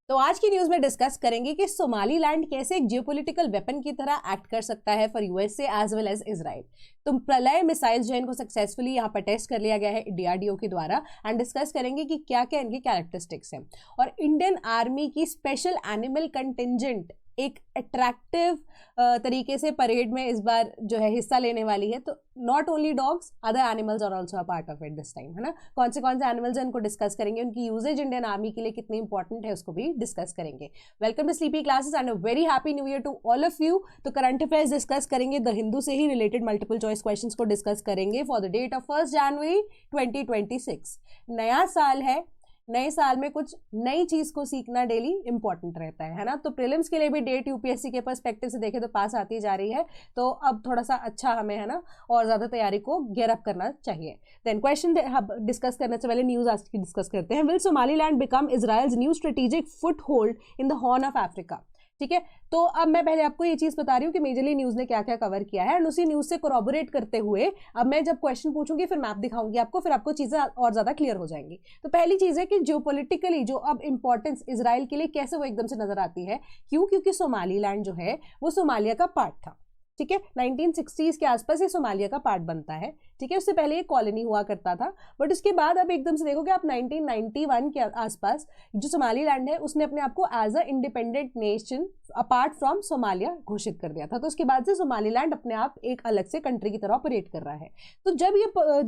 तो आज की न्यूज में डिस्कस करेंगे कि सोमालीलैंड कैसे एक जियोपॉलिटिकल वेपन की तरह एक्ट कर सकता है for USA as well as Israel. तो प्रलय मिसाइल्स जो इनको सक्सेसफुली यहाँ पर टेस्ट कर लिया गया है डीआरडीओ के द्वारा, एंड डिस्कस करेंगे कि क्या क्या इनके कैरेक्टरिस्टिक्स हैं। और इंडियन आर्मी की स्पेशल एनिमल कंटिंजेंट एक अट्रैक्टिव तरीके से परेड में इस बार जो है हिस्सा लेने वाली है। तो not only dogs, other animals are also a part of it this time, है ना। कौन से एनिमल्स हैं उनको डिस्कस करेंगे, उनकी यूजेज इंडियन आर्मी के लिए कितनी इंपॉर्टेंट है उसको भी डिस्कस करेंगे। Welcome to sleepy classes and a very happy new year to all of you. तो करंट अफेयर्स डिस्कस करेंगे, द हिंदू से ही रिलेटेड मल्टीपल चॉइस क्वेश्चंस को डिस्कस करेंगे for the date of 1 January 2026। नया साल है, नए साल में कुछ नई चीज को सीखना डेली इंपॉर्टेंट रहता है ना। तो प्रीलिम्स के लिए भी डेट यूपीएससी के पर्सपेक्टिव से देखें तो पास आती जा रही है, तो अब थोड़ा सा अच्छा हमें, है ना, और ज्यादा तैयारी को गियर अप करना चाहिए। देन क्वेश्चन डिस्कस करने से पहले न्यूज आज की डिस्कस करते हैं। Will Somaliland become Israel's new strategic foot hold in the horn of Africa. ठीक है, तो अब मैं पहले आपको ये चीज बता रही हूँ कि मेजरली न्यूज ने क्या क्या कवर किया है, एंड उसी न्यूज से कोरॉबोरेट करते हुए अब मैं जब क्वेश्चन पूछूंगी फिर मैप दिखाऊंगी आपको, फिर आपको चीजें और ज्यादा क्लियर हो जाएंगी। तो पहली चीज है कि जियोपॉलिटिकली जो अब इंपॉर्टेंस इजराइल के लिए कैसे वो एकदम से नजर आती है। क्यों? क्योंकि सोमालीलैंड जो है वो सोमालिया का पार्ट था। ठीक है, 1960s के आसपास ये सोमालिया का पार्ट बनता है। ठीक है, उससे पहले ये कॉलोनी हुआ करता था, बट उसके बाद अब एकदम से देखोगे आप 1991 के आसपास जो सोमालीलैंड है उसने अपने आप को as a independent nation apart from Somalia घोषित कर दिया था। तो उसके बाद से सोमालीलैंड अपने आप एक अलग से कंट्री की तरह ऑपरेट कर रहा है। तो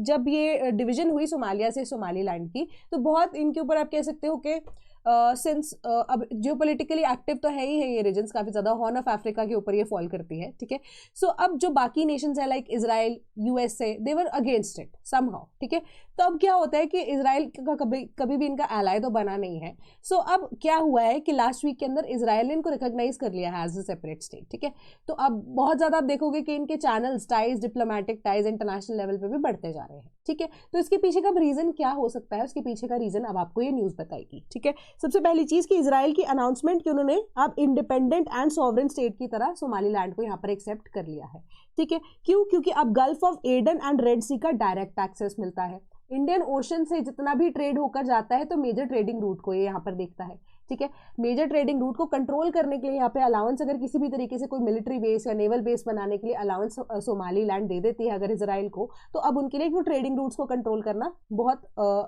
जब ये डिवीजन हुई सोमालिया से सोमालीलैंड की, तो बहुत इनके ऊपर आप कह सकते हो कि सिंस अब जियोपॉलिटिकली एक्टिव तो है ही है ये रीजन्स, काफी ज्यादा हॉर्न ऑफ अफ्रीका के ऊपर ये फॉल करती है। ठीक है, सो अब जो बाकी नेशंस है like Israel, USA, they were against it somehow. ठीक है, तो अब क्या होता है कि इजराइल का कभी भी इनका एलाय तो बना नहीं है। सो अब क्या हुआ है कि लास्ट वीक के अंदर इजराइल ने इनको रिकॉग्नाइज कर लिया है एज अ सेपरेट स्टेट। ठीक है, तो अब बहुत ज्यादा आप देखोगे कि इनके channels, ties, diplomatic ties international level पे भी बढ़ते जा रहे हैं। ठीक है, तो इसके पीछे का रीजन क्या हो सकता है, उसके पीछे का रीजन अब आपको ये न्यूज बताएगी। ठीक है, सबसे पहली चीज कि इजराइल की अनाउंसमेंट कि उन्होंने अब इंडिपेंडेंट एंड सॉवरेन स्टेट की तरह सोमालीलैंड को यहाँ पर एक्सेप्ट कर लिया है। ठीक है, क्यों? क्योंकि अब gulf of Aden and Red Sea का डायरेक्ट एक्सेस मिलता है। इंडियन ओशन से जितना भी ट्रेड होकर जाता है तो मेजर ट्रेडिंग रूट को ये यहाँ पर देखता है। ठीक है, मेजर ट्रेडिंग रूट को कंट्रोल करने के लिए यहाँ पे अलाउंस, अगर किसी भी तरीके से कोई मिलिट्री बेस या नेवल बेस बनाने के लिए अलाउंस सोमालीलैंड दे देती है अगर इजराइल को, तो अब उनके लिए ट्रेडिंग रूट्स को कंट्रोल करना बहुत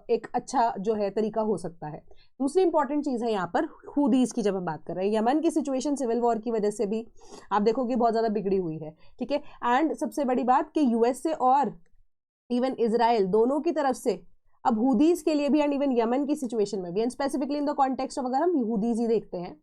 एक अच्छा जो है तरीका हो सकता है। दूसरी इंपॉर्टेंट चीज है यहाँ पर हुदीज की, जब हम बात कर रहे हैं यमन की सिचुएशन सिविल वॉर की वजह से भी आप देखोगे बहुत ज्यादा बिगड़ी हुई है। ठीक है, एंड सबसे बड़ी बात कि यूएसए और इवन इजराइल दोनों की तरफ से अब हुदीज के लिए भी एंड इवन यमन की सिचुएशन में भी, and specifically in the context of अगर हम हुदीज ही देखते हैं,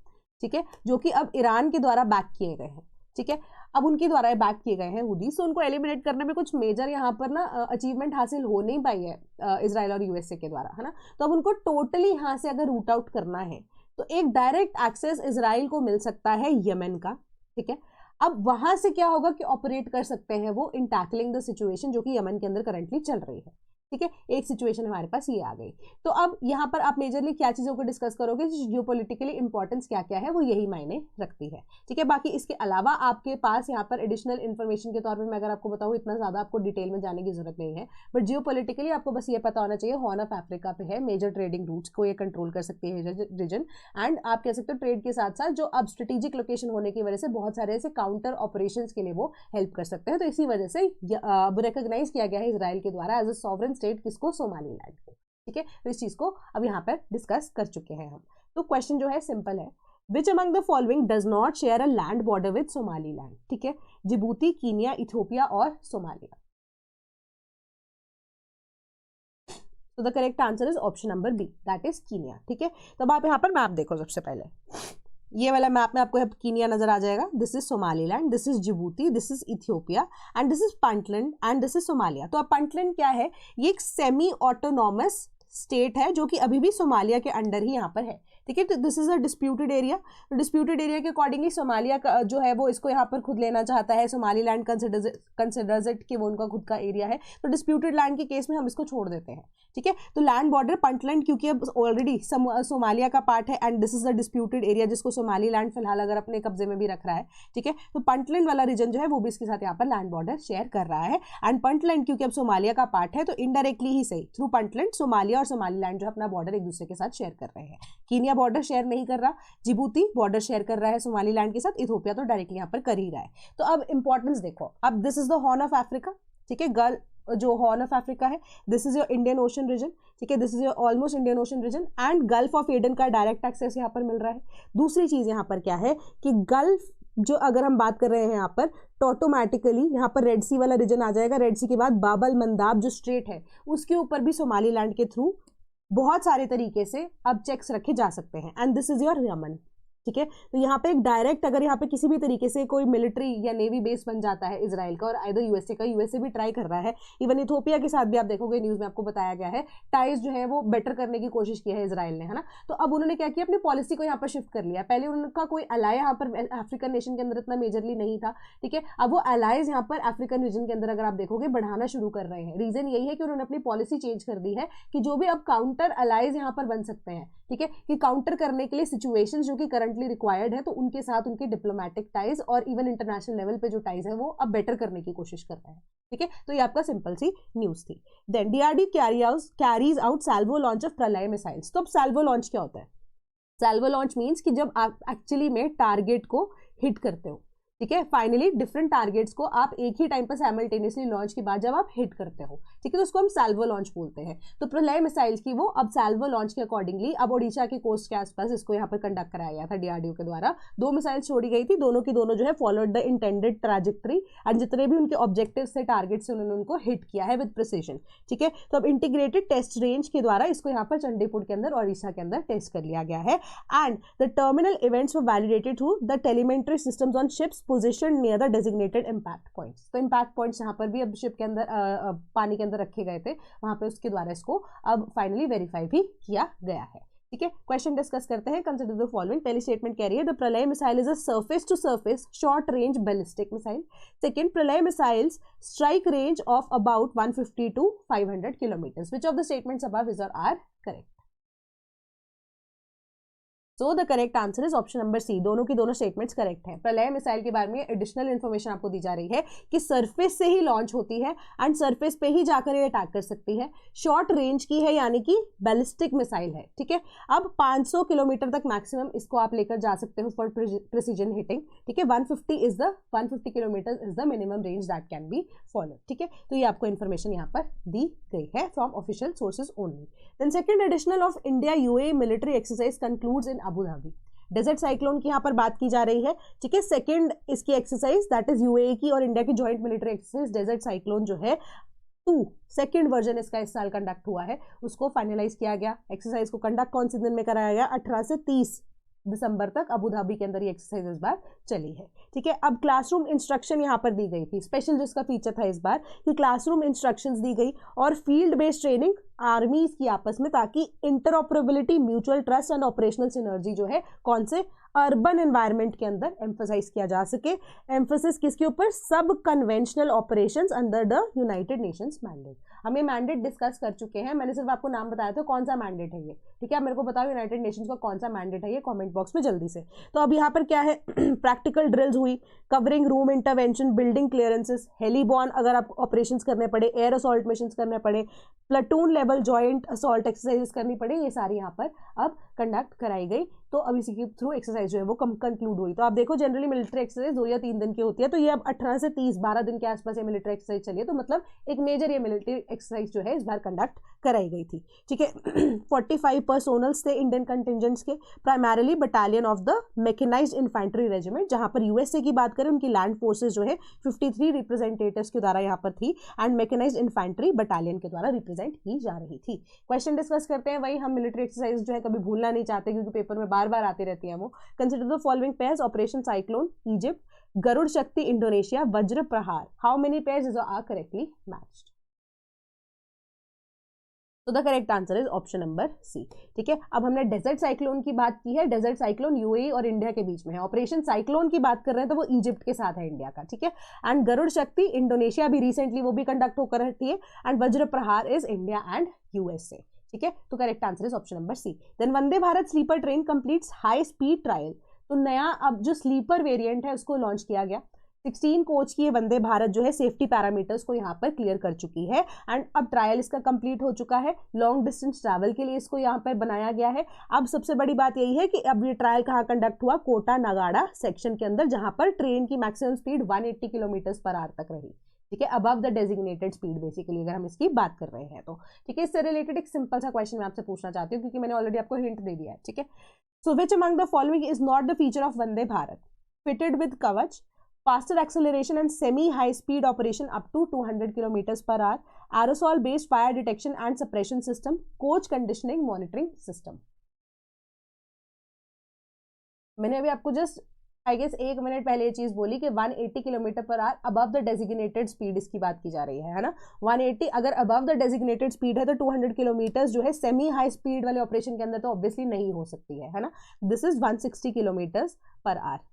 ठीक है, जो कि अब ईरान के द्वारा बैक किए गए हैं। ठीक है, अब उनके द्वारा बैक किए गए हैं हुदीज, तो उनको एलिमिनेट करने में कुछ मेजर यहाँ पर ना अचीवमेंट हासिल हो नहीं पाई है इजराइल और यूएसए के द्वारा, है ना। तो अब उनको टोटली यहाँ से अगर रूट आउट करना है तो एक डायरेक्ट एक्सेस इजराइल को मिल सकता है यमन का। ठीक है, अब वहां से क्या होगा कि ऑपरेट कर सकते हैं वो इन टैकलिंग द सिचुएशन जो कि यमन के अंदर करंटली चल रही है। ठीक है, एक सिचुएशन हमारे पास ये आ गई। तो अब यहाँ पर आप मेजरली क्या चीजों को डिस्कस करोगे, जियोपॉलिटिकली इंपॉर्टेंस क्या क्या है वो यही मायने रखती है। ठीक है, बाकी इसके अलावा आपके पास यहाँ पर एडिशनल इन्फॉर्मेशन के तौर पर मैं अगर आपको बताऊँ, इतना ज्यादा आपको डिटेल में जाने की जरूरत नहीं है, बट जियोपॉलिटिकली आपको बस ये पता होना चाहिए हॉर्न ऑफ अफ्रीका पे है, मेजर ट्रेडिंग रूट्स को ये कंट्रोल कर सकती है रीजन, एंड आप कह सकते हो ट्रेड के साथ साथ जो अब स्ट्रेटेजिक लोकेशन होने की वजह से बहुत सारे ऐसे काउंटर ऑपरेशंस के लिए वो हेल्प कर सकते हैं। तो इसी वजह से अब रिकॉग्नाइज किया गया है इजराइल के द्वारा एज अ सॉवरेन स्टेट, किसको? सोमालीलैंड को। ठीक है, तो इस चीज को अब यहाँ पर डिस्कस कर चुके हैं हम। तो क्वेश्चन जो है सिंपल है, which among the following does not share a land border with Somaliland? ठीक है, जिबूती, कीनिया, इथियोपिया और सोमालिया। तो the correct answer is option number B, that is Kenya. ठीक है, तो अब आप यहाँ पर मैप देखो, सबसे पहले ये वाला मैप में आपको कीनिया नजर आ जाएगा, this is Somaliland, this is Djibouti, this is Ethiopia and this is Puntland and this is Somalia. तो अब पुंटलैंड क्या है? ये एक सेमी ऑटोनॉमस स्टेट है जो कि अभी भी सोमालिया के अंडर ही यहाँ पर है। ठीक है, तो this is a disputed area. तो डिस्प्यूटेड एरिया के अकॉर्डिंगली सोमालिया का जो है वो इसको यहाँ पर खुद लेना चाहता है, सोमालीलैंड कंसिडर्स इट कि वो उनका खुद का एरिया है। तो डिस्प्यूटेड लैंड के केस में हम इसको छोड़ देते हैं। ठीक है, तो लैंड बॉर्डर पुंटलैंड क्योंकि अब ऑलरेडी सोमालिया का पार्ट है and this is the disputed area जिसको सोमालीलैंड फिलहाल अगर अपने कब्जे में भी रख रहा है। ठीक है, तो पुंटलैंड वाला रीजन जो है वो भी इसके साथ यहाँ पर लैंड बॉर्डर शेयर कर रहा है, एंड पुंटलैंड क्योंकि अब सोमालिया का पार्ट है तो इनडायरेक्टली ही सही थ्रू पुंटलैंड सोमालिया और सोमालीलैंड जो अपना बॉर्डर एक दूसरे के साथ शेयर कर रहे हैं। कीनिया बॉर्डर शेयर नहीं कर रहा, जिबूती बॉर्डर शेयर कर रहा है सोमालीलैंड के साथ, इथोपिया तो डायरेक्टली यहाँ पर कर ही रहा है। तो अब इंपॉर्टेंस देखो, अब this is the horn of Africa, ठीक है, जो हॉर्न ऑफ अफ्रीका है, this is your Indian ocean region, ठीक है, this is your almost Indian ocean region, and gulf of Aden का डायरेक्ट एक्सेस यहाँ पर मिल रहा है। दूसरी चीज यहाँ पर क्या है कि गल्फ जो अगर हम बात कर रहे हैं यहाँ पर, तो ऑटोमेटिकली यहाँ पर रेड सी वाला रीजन आ जाएगा। रेड सी के बाद बाबल मंदाब जो स्ट्रेट है उसके ऊपर भी सोमालीलैंड के थ्रू बहुत सारे तरीके से अब चेक्स रखे जा सकते हैं, and this is your Yemen, ठीक है। तो यहाँ पे एक डायरेक्ट अगर यहाँ पे किसी भी तरीके से कोई मिलिट्री या नेवी बेस बन जाता है इजराइल का, और आइदर यूएसए का, यूएसए भी ट्राई कर रहा है, इवन इथोपिया के साथ भी आप देखोगे न्यूज में आपको बताया गया है, टाइज जो है वो बेटर करने की कोशिश की है इजराइल ने, है ना। तो अब उन्होंने क्या किया, अपनी पॉलिसी को यहाँ पर शिफ्ट कर लिया। पहले उनका कोई अलाय यहाँ पर अफ्रीकन नेशन के अंदर इतना मेजरली नहीं था, ठीक है, अब वो अलाइज यहाँ पर अफ्रीकन रीजन के अंदर अगर आप देखोगे बढ़ाना शुरू कर रहे हैं। रीजन यही है कि उन्होंने अपनी पॉलिसी चेंज कर दी है कि जो भी अब काउंटर अलाइज यहाँ पर बन सकते हैं, ठीक है, कि काउंटर करने के लिए सिचुएशन जो कि करंटली रिक्वायर्ड है, तो उनके साथ उनके डिप्लोमेटिक टाइज और इवन इंटरनेशनल लेवल पे जो टाइज है वो अब बेटर करने की कोशिश कर रहे हैं, ठीक है। तो ये आपका सिंपल सी न्यूज थी। Then DRD carries out salvo launch of Pralay missiles. तो अब सैल्वो लॉन्च क्या होता है? सैल्वो लॉन्च मीन्स कि जब आप एक्चुअली में टारगेट को हिट करते हो, ठीक है, फाइनली डिफरेंट टारगेट्स को आप एक ही टाइम पर साइमल्टेनियसली लॉन्च के बाद जब आप हिट करते हो, ठीक है, तो उसको हम सैल्वो लॉन्च बोलते हैं। तो प्रलय मिसाइल्स की वो अब सैल्वो लॉन्च के अकॉर्डिंगली अब ओडिशा के कोस्ट के आसपास इसको यहाँ पर कंडक्ट कराया गया था डीआरडीओ के द्वारा। 2 मिसाइल्स छोड़ी गई थी, दोनों की दोनों जो है followed the intended trajectory, and जितने भी उनके ऑब्जेक्टिव से टारगेट से उन्होंने उनको हिट किया है विद प्रिसीजन, ठीक है। तो अब इंटीग्रेटेड टेस्ट रेंज के द्वारा इसको यहाँ पर चंडीपुर के अंदर ओडिशा के अंदर टेस्ट कर लिया गया है, and the terminal events were validated through the telemetry systems on ships positioned near designated impact points. तो इम्पैक्ट पॉइंट्स यहाँ पर भी अब शिप के अंदर पानी के अंदर रखे गए थे, वहां पे उसके द्वारा इसको अब फाइनली वेरीफाई भी किया गया है, ठीक है। क्वेश्चन डिस्कस करते हैं। Consider the following. पहली स्टेटमेंट कह रही है the Pralay missile is a surface to surface short range ballistic missile. Second, Pralay missiles strike range of about 150 to 500 kilometres. Which of the statements above is और are correct? So the correct answer is option number C, दोनों की दोनों statements correct हैं। प्रलय missile के बारे में additional information आपको दी जा रही है कि सरफेस से ही लॉन्च होती है एंड सरफेस पे ही जाकर ये अटैक कर सकती है, शॉर्ट रेंज की है यानी कि बैलिस्टिक मिसाइल है, ठीक है। अब 500 किलोमीटर तक मैक्सिमम इसको आप लेकर जा सकते हो फॉर प्रिसीजन हिटिंग, ठीक है। 150 kilometre is the minimum range that can be follow, ठीक है। तो ये आपको इन्फॉर्मेशन यहाँ पर दी गई है from official sources only. Then second additional of India UAE military exercise concludes in Abu Dhabi. Desert cyclone की यहाँ पर बात की जा रही है, ठीक है। सेकंड इसकी एक्सरसाइज दैट इज यूएई की और इंडिया की joint military exercise desert cyclone जो है 2 सेकेंड वर्जन इसका इस साल कंडक्ट हुआ है, उसको फाइनलाइज किया गया। एक्सरसाइज को कंडक्ट कौन से दिन में कराया गया? 18 से 30 दिसंबर तक अबू धाबी के अंदर ये एक्सरसाइज इस बार चली है, ठीक है। अब क्लासरूम इंस्ट्रक्शन यहाँ पर दी गई थी, स्पेशल जिसका फीचर था इस बार कि क्लासरूम इंस्ट्रक्शंस दी गई और फील्ड बेस्ड ट्रेनिंग आर्मीज की आपस में, ताकि interoperability, mutual trust and operational synergy जो है कौन से अर्बन एनवायरनमेंट के अंदर एम्फसाइज किया जा सके। एम्फोसिस किसके ऊपर? सब conventional operations under the United Nations mandate. हम ये मैंडेट डिस्कस कर चुके हैं, मैंने सिर्फ आपको नाम बताया था कौन सा मैंडेट है ये, ठीक है। आप मेरे को बताओ यूनाइटेड नेशंस का कौन सा मैंडेट है ये कमेंट बॉक्स में जल्दी से। तो अब यहाँ पर क्या है प्रैक्टिकल ड्रिल्स हुई, covering room intervention, building clearances, heliborne अगर आप ऑपरेशंस करने पड़े, एयर असॉल्ट मिशंस करने पड़े, platoon level joint assault exercises करनी पड़े, ये सारी यहाँ पर अब कंडक्ट कराई गई। तो अब इसी के थ्रू एक्सरसाइज जो है वो कंक्लूड हुई। तो आप देखो जनरली मिलिट्री एक्सरसाइज 2 या 3 दिन की होती है, तो ये अब 18 से 30 12 दिन के आसपास ये मिलिट्री एक्सरसाइज चली है, तो मतलब एक मेजर ये मिलिट्री एक्सरसाइज जो है इस बार कंडक्ट कराई गई थी, ठीक है। 45 पर्सोनल्स थे इंडियन कंटिजेंट्स के, primarily battalion of the mechanised infantry regiment. जहां पर यूएसए की बात करें, उनकी लैंड फोर्सेज जो है 53 रिप्रेजेंटेटिव्स के द्वारा यहाँ पर थी एंड मैकेनाइज्ड इन्फेंट्री बटालियन के द्वारा रिप्रेजेंट की जा रही थी। क्वेश्चन डिस्कस करते हैं, वही हम मिलिट्री एक्सरसाइज जो है कभी भूलना नहीं चाहते क्योंकि पेपर में बार बार आती रहती है वो। Consider the following pairs, operation cyclone Egypt, Garuda Shakti Indonesia, Vajra Prahar. How many pairs are correctly matched? तो the correct answer is option number C, ठीक है। अब हमने डेजर्ट साइक्लोन की बात की है, डेजर्ट साइक्लोन यूएई और इंडिया के बीच में है। ऑपरेशन साइक्लोन की बात कर रहे हैं तो वो इजिप्ट के साथ है इंडिया का, ठीक है। एंड गरुड़ शक्ति इंडोनेशिया भी रिसेंटली वो भी कंडक्ट होकर रहती है, एंड वज्र प्रहार इज इंडिया एंड यूएसए, ठीक है। तो correct answer is option number C. Then Vande Bharat sleeper train completes high speed trial. तो नया अब जो स्लीपर वेरिएंट है उसको लॉन्च किया गया। 16 कोच की ये वंदे भारत जो है सेफ्टी पैरामीटर्स को यहाँ पर क्लियर कर चुकी है एंड अब ट्रायल इसका कंप्लीट हो चुका है। लॉन्ग डिस्टेंस ट्रैवल के लिए इसको यहाँ पर बनाया गया है। अब सबसे बड़ी बात यही है कि अब ये ट्रायल कहाँ कंडक्ट हुआ, कोटा नगाड़ा सेक्शन के अंदर, जहां पर ट्रेन की maximum speed 180 kilometre per hour तक रही। ठीक है, above the designated speed basically अगर हम इसकी बात कर रहे हैं तो। ठीक है, इससे रिलेटेड एक सिंपल सा क्वेश्चन मैं आपसे पूछना चाहती हूँ क्योंकि मैंने ऑलरेडी आपको हिंट दे दिया है। ठीक है, so which among the following is not the feature of Vande Bharat? Fitted with Kavach, faster acceleration and semi high speed operation up to 200 kilometers per hour, aerosol based fire detection and suppression system, coach conditioning monitoring system। मैंने अभी आपको just I guess 1 minute पहले ये चीज बोली कि 180 kilometre per hour above the designated speed इसकी बात की जा रही है ना। 180 अगर अबव द डेजिग्नेटेड स्पीड है तो 200 किलोमीटर जो है सेमी हाई स्पीड वाले ऑपरेशन के अंदर तो ऑब्वियसली नहीं हो सकती है ना। This is 160 kilometre per hour.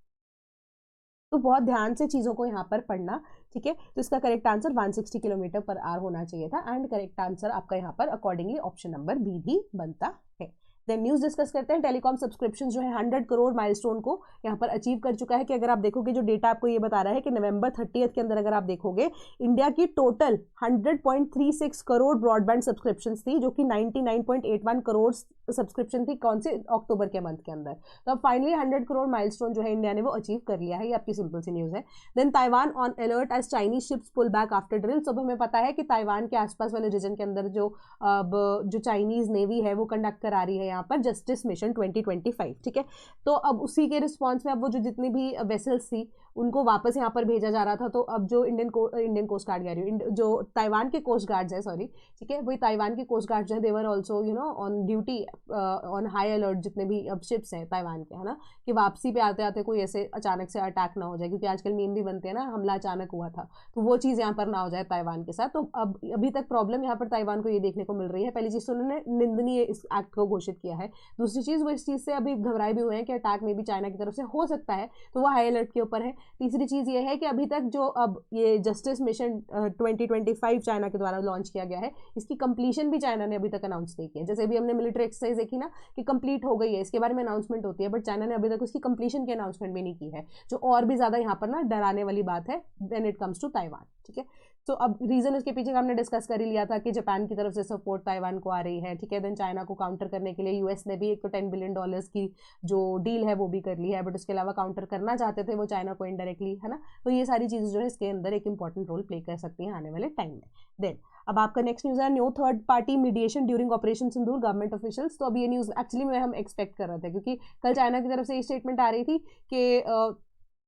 तो बहुत ध्यान से चीजों को यहाँ पर पढ़ना। ठीक है, तो इसका correct answer 160 kilometre per hour होना चाहिए था एंड करेक्ट आंसर आपका यहाँ पर अकॉर्डिंगली ऑप्शन नंबर बी भी बनता है। देन न्यूज डिस्कस करते हैं। टेलीकॉम सब्सक्रिप्शन जो है 100 करोड़ माइलस्टोन को यहाँ पर अचीव कर चुका है कि अगर आप देखोगे जो डेटा आपको ये बता रहा है कि नवंबर 30 के अंदर अगर आप देखोगे इंडिया की टोटल 100.36 करोड़ ब्रॉडबैंड सब्सक्रिप्शन थी जो कि 99.81 करोड़ सब्सक्रिप्शन थी कौन से अक्टूबर के मंथ के अंदर। तो अब फाइनली 100 करोड़ माइलस्टोन जो है इंडिया ने वो अचीव कर लिया है। ये आपकी सिंपल सी न्यूज है। Then Taiwan on alert as Chinese ships pull back after drill. सब हमें पता है कि ताइवान के आसपास वाले रीजन के अंदर जो चाइनीज नेवी है वो कंडक्ट करा रही है यहाँ पर जस्टिस मिशन 2025। ठीक है, तो अब उसी के रिस्पॉन्स में अब वो जो जितनी भी वेसल्स थी उनको वापस यहाँ पर भेजा जा रहा था। तो अब जो इंडियन कोस्ट गार्ड कह रही हूँ, जो ताइवान के कोस्ट गार्ड्स है, सॉरी, ठीक है, वही ताइवान के कोस्ट गार्ड्स हैं, they are also on duty on high alert, जितने भी अब शिप्स हैं ताइवान के, है ना, कि वापसी पे आते आते कोई ऐसे अचानक से अटैक ना हो जाए, क्योंकि आजकल मीम भी बनते हैं ना, हमला अचानक हुआ था, तो वो चीज़ यहाँ पर ना हो जाए ताइवान के साथ। तो अब अभी तक प्रॉब्लम यहाँ पर ताइवान को ये देखने को मिल रही है। पहली चीज़ तो उन्होंने निंदनीय इस एक्ट को घोषित किया है। दूसरी चीज़ वो इस चीज़ से अभी घबराए भी हुए हैं कि अटैक में भी चाइना की तरफ से हो सकता है, तो वो हाई अलर्ट के ऊपर है। तीसरी चीज़ ये है कि अभी तक जो अब ये जस्टिस मिशन 2025 चाइना के द्वारा लॉन्च किया गया है, इसकी कंप्लीशन भी चाइना ने अभी तक अनाउंस नहीं किया। जैसे अभी हमने मिलिट्री एक्सरसाइज देखी ना कि कंप्लीट हो गई है, इसके बारे में अनाउंसमेंट होती है, बट चाइना ने अभी तक उसकी कंप्लीशन की अनाउंसमेंट भी नहीं की है, जो और भी ज़्यादा यहाँ पर ना डराने वाली बात है when it comes to Taiwan. ठीक है, तो अब रीजन उसके पीछे हमने डिस्कस कर ही लिया था कि जापान की तरफ से सपोर्ट ताइवान को आ रही है। ठीक है, देन चाइना को काउंटर करने के लिए यूएस ने भी एक तो $10 बिलियन की जो डील है वो भी कर ली है, बट उसके अलावा काउंटर करना चाहते थे वो चाइना को इनडायरेक्टली, है ना। तो ये सारी चीज़ें जो है इसके अंदर एक इंपॉर्टेंट रोल प्ले कर सकती हैं आने वाले टाइम में। देन अब आपका नेक्स्ट न्यूज़ है new third party mediation during operation Sindoor government officials. तो अब ये न्यूज़ एक्चुअली में हम एक्सपेक्ट कर रहे थे, क्योंकि कल चाइना की तरफ से ये स्टेटमेंट आ रही थी कि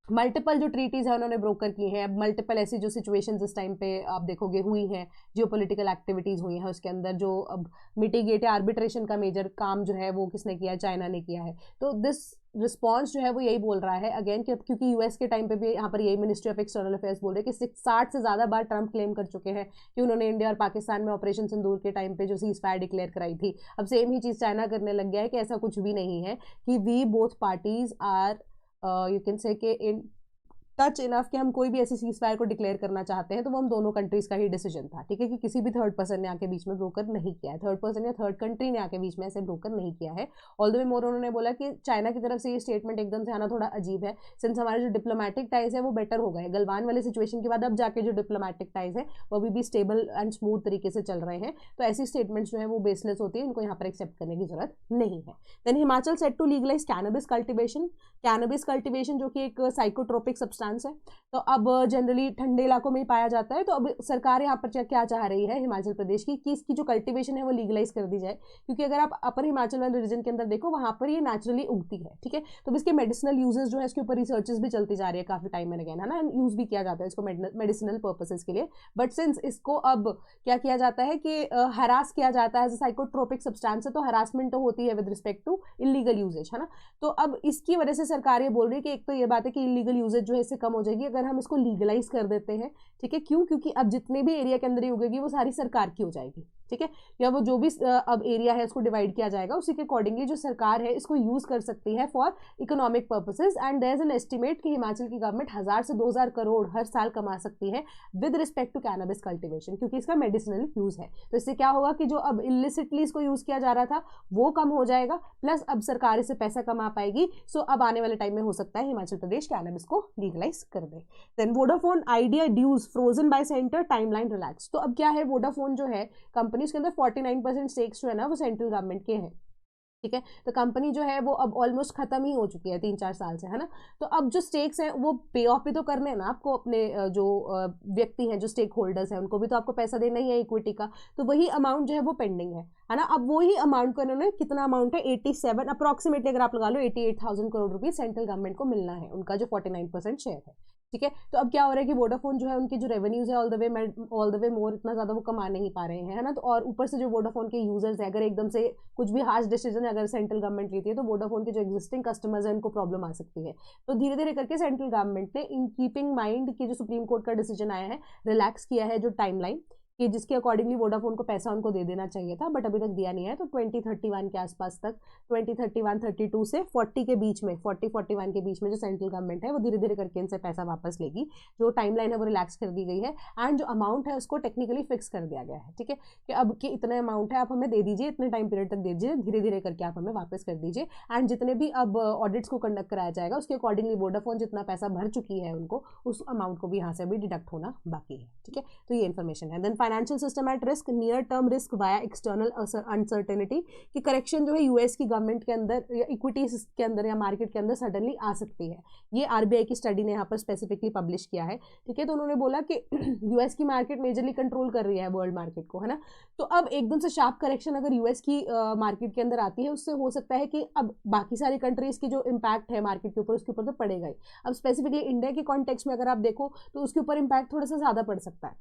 मल्टीपल जो ट्रीटीज़ है उन्होंने ब्रोकर की हैं। अब मल्टीपल ऐसी जो सिचुएशंस इस टाइम पे आप देखोगे हुई हैं, जियोपॉलिटिकल एक्टिविटीज़ हुई हैं, उसके अंदर जो अब मिटिगेट या आर्बिट्रेशन का मेजर काम जो है वो किसने किया है, चाइना ने किया है। तो दिस रिस्पॉन्स जो है वो यही बोल रहा है अगेन, क्योंकि यूएस के टाइम पे भी यहाँ पर यही मिनिस्ट्री ऑफ एक्सटर्नल अफेयर्स बोल रहे हैं कि 60 से ज़्यादा बार ट्रंप क्लेम कर चुके हैं कि उन्होंने इंडिया और पाकिस्तान में ऑपरेशन सिंदूर के टाइम पे जो सीज फायर डिक्लेयर कराई थी। अब सेम ही चीज़ चाइना करने लग गया है कि ऐसा कुछ भी नहीं है, कि we both parties are you can say कि इन टच इनफ कि हम कोई भी ऐसी सीज फायर को डिक्लेयर करना चाहते हैं तो वो हम दोनों कंट्रीज का ही डिसीजन था। ठीक है, कि किसी भी थर्ड पर्सन ने आके बीच में ब्रोकर नहीं किया है, थर्ड पर्सन या थर्ड कंट्री ने आके बीच में ऐसे ब्रोकर नहीं किया है। ऑल द वे मोर उन्होंने बोला कि चाइना की तरफ से ये स्टेटमेंट एकदम से आना थोड़ा अजीब है, सिंस हमारे जो डिप्लोमेटिक टाइज है वो बेटर हो गए। गलवान वाले सिचुएशन के बाद अब जाके जो डिप्लोमेटिक टाइज है वो अभी भी स्टेबल एंड स्मूथ तरीके से चल रहे हैं। तो ऐसी स्टेटमेंट्स जो है वो बेसलेस होती है, इनको यहाँ पर एक्सेप्ट करने की जरूरत नहीं है। Then Himachal set to legalise cannabis cultivation. Cannabis cultivation जो कि एक साइकोट्रोपिक सब्सटेंस है, तो अब जनरली ठंडे इलाकों में ही पाया जाता है। तो अब सरकार यहाँ पर क्या चाह रही है हिमाचल प्रदेश की कि इसकी जो कल्टीवेशन है वो लीगलाइज कर दी जाए, क्योंकि अगर आप अपर हिमाचल वाले रीजन के अंदर देखो वहाँ पर ये नेचुरली उगती है। ठीक है, तो इसके मेडिसिनल यूजेस जो है इसके ऊपर रिसर्चेस भी चलती जा रही है काफी टाइम में अगेन, है ना, यूज भी किया जाता है इसको मेडिसिनल पर्पसेस के लिए। बट सिंस इसको अब क्या किया जाता है कि हरास किया जाता है एज अ साइकोट्रोपिक सब्सटेंस है, तो हरासमेंट तो होती है with respect to illegal usages, है ना। तो अब इसकी वजह से सरकार ये बोल रही है कि एक तो ये बात है कि इलीगल यूजेज जो है इससे कम हो जाएगी अगर हम इसको लीगलाइज कर देते हैं। ठीक है, क्यों? क्योंकि अब जितने भी एरिया के अंदर ही उगेगी वो सारी सरकार की हो जाएगी। ठीक है, या वो जो भी अब एरिया है उसको डिवाइड किया जाएगा, उसी के अकॉर्डिंगली जो सरकार है इसको यूज कर सकती है for economic purposes. And there is an estimate कि हिमाचल की गवर्नमेंट 1000 से 2000 करोड़ हर साल कमा सकती है with respect to cannabis cultivation, क्योंकि इसका मेडिसिनल यूज है। तो इससे क्या होगा कि जो अब इलिसिटली इसको यूज किया जा रहा था वो कम हो जाएगा, प्लस अब सरकार इससे पैसा कमा पाएगी। सो अब आने वाले टाइम में हो सकता है हिमाचल प्रदेश कैनबिस को लीगलाइज कर दे। Then Vodafone Idea dues frozen by centre, timeline relax. तो अब क्या है, वोडाफोन जो है कंपनी, उसके अंदर 49% स्टेक्स जो है ना वो सेंट्रल गवर्नमेंट के हैं, ठीक है। तो कंपनी जो है वो अब ऑलमोस्ट खत्म ही हो चुकी है 3-4 साल से, है ना। तो अब जो स्टेक्स हैं वो पे ऑफ भी तो करने हैं ना आपको, अपने जो व्यक्ति हैं, जो स्टेक होल्डर्स हैं, उनको भी तो आपको पैसा देना ही है इक्विटी का। तो वही अमाउंट जो है वो पेंडिंग है ना। अब वही अमाउंट को इन्होंने, कितना अमाउंट है 87 अप्रॉक्सीमेटली अगर आप लगा लो 88,000 करोड़ रुपये सेंट्रल गवर्नमेंट को मिलना है, उनका जो 49% शेयर है, ठीक है। तो अब क्या हो रहा है कि वोडाफोन जो है उनकी जो रेवेन्यूज है ऑल द वे मोर इतना ज्यादा वो कमा नहीं पा रहे हैं, है ना। तो और ऊपर से जो वोडाफोन के यूजर्स है, अगर एकदम से कुछ भी हार्श डिसीजन अगर सेंट्रल गवर्नमेंट लेती है तो वोडाफोन के जो एग्जिस्टिंग कस्टमर्स है उनको प्रॉब्लम आ सकती है। तो धीरे धीरे करके सेंट्रल गवर्नमेंट ने इन कीपिंग माइंड की जो सुप्रीम कोर्ट का डिसीजन आया है, रिलैक्स किया है जो टाइमलाइन, कि जिसके अकॉर्डिंगली वोडाफोन को पैसा उनको दे देना चाहिए था, बट अभी तक दिया नहीं है। तो 2031 के आसपास तक, 2031-32 से 40 के बीच में, 40-41 के बीच में जो सेंट्रल गवर्नमेंट है वो धीरे धीरे करके इनसे पैसा वापस लेगी। जो टाइमलाइन है वो रिलैक्स कर दी गई है, एंड जो अमाउंट है उसको टेक्निकली फिक्स कर दिया गया है, ठीक है, कि अब कि इतना अमाउंट है आप हमें दे दीजिए, इतने टाइम पीरियड तक दे दीजिए, धीरे धीरे करके आप हमें वापस कर दीजिए। एंड जितने भी अब ऑडिट्स को कंडक्ट कराया जाएगा उसके अकॉर्डिंगली वोडाफोन जितना पैसा भर चुकी है उनको, उस अमाउंट को भी यहाँ से अभी डिडक्ट होना बाकी है, ठीक है। तो ये इन्फॉर्मेशन है। Then financial system at risk, near term risk via external uncertainty, कि करेक्शन जो है यूएस की गवर्नमेंट के अंदर या इक्विटीज के अंदर या मार्केट के अंदर सडनली आ सकती है। ये आरबीआई की स्टडी ने यहाँ पर स्पेसिफिकली पब्लिश किया है, ठीक है। तो उन्होंने बोला कि यूएस की मार्केट मेजरली कंट्रोल कर रही है वर्ल्ड मार्केट को, है ना। तो अब एकदम से शार्प करेक्शन अगर यूएस की मार्केट के अंदर आती है, उससे हो सकता है कि अब बाकी सारी कंट्रीज की जो इम्पैक्ट है मार्केट के ऊपर, उसके ऊपर तो पड़ेगा ही। अब स्पेसिफिकली इंडिया के कॉन्टेक्स्ट में अगर आप देखो तो उसके ऊपर इम्पैक्ट थोड़ा सा ज्यादा पड़ सकता है,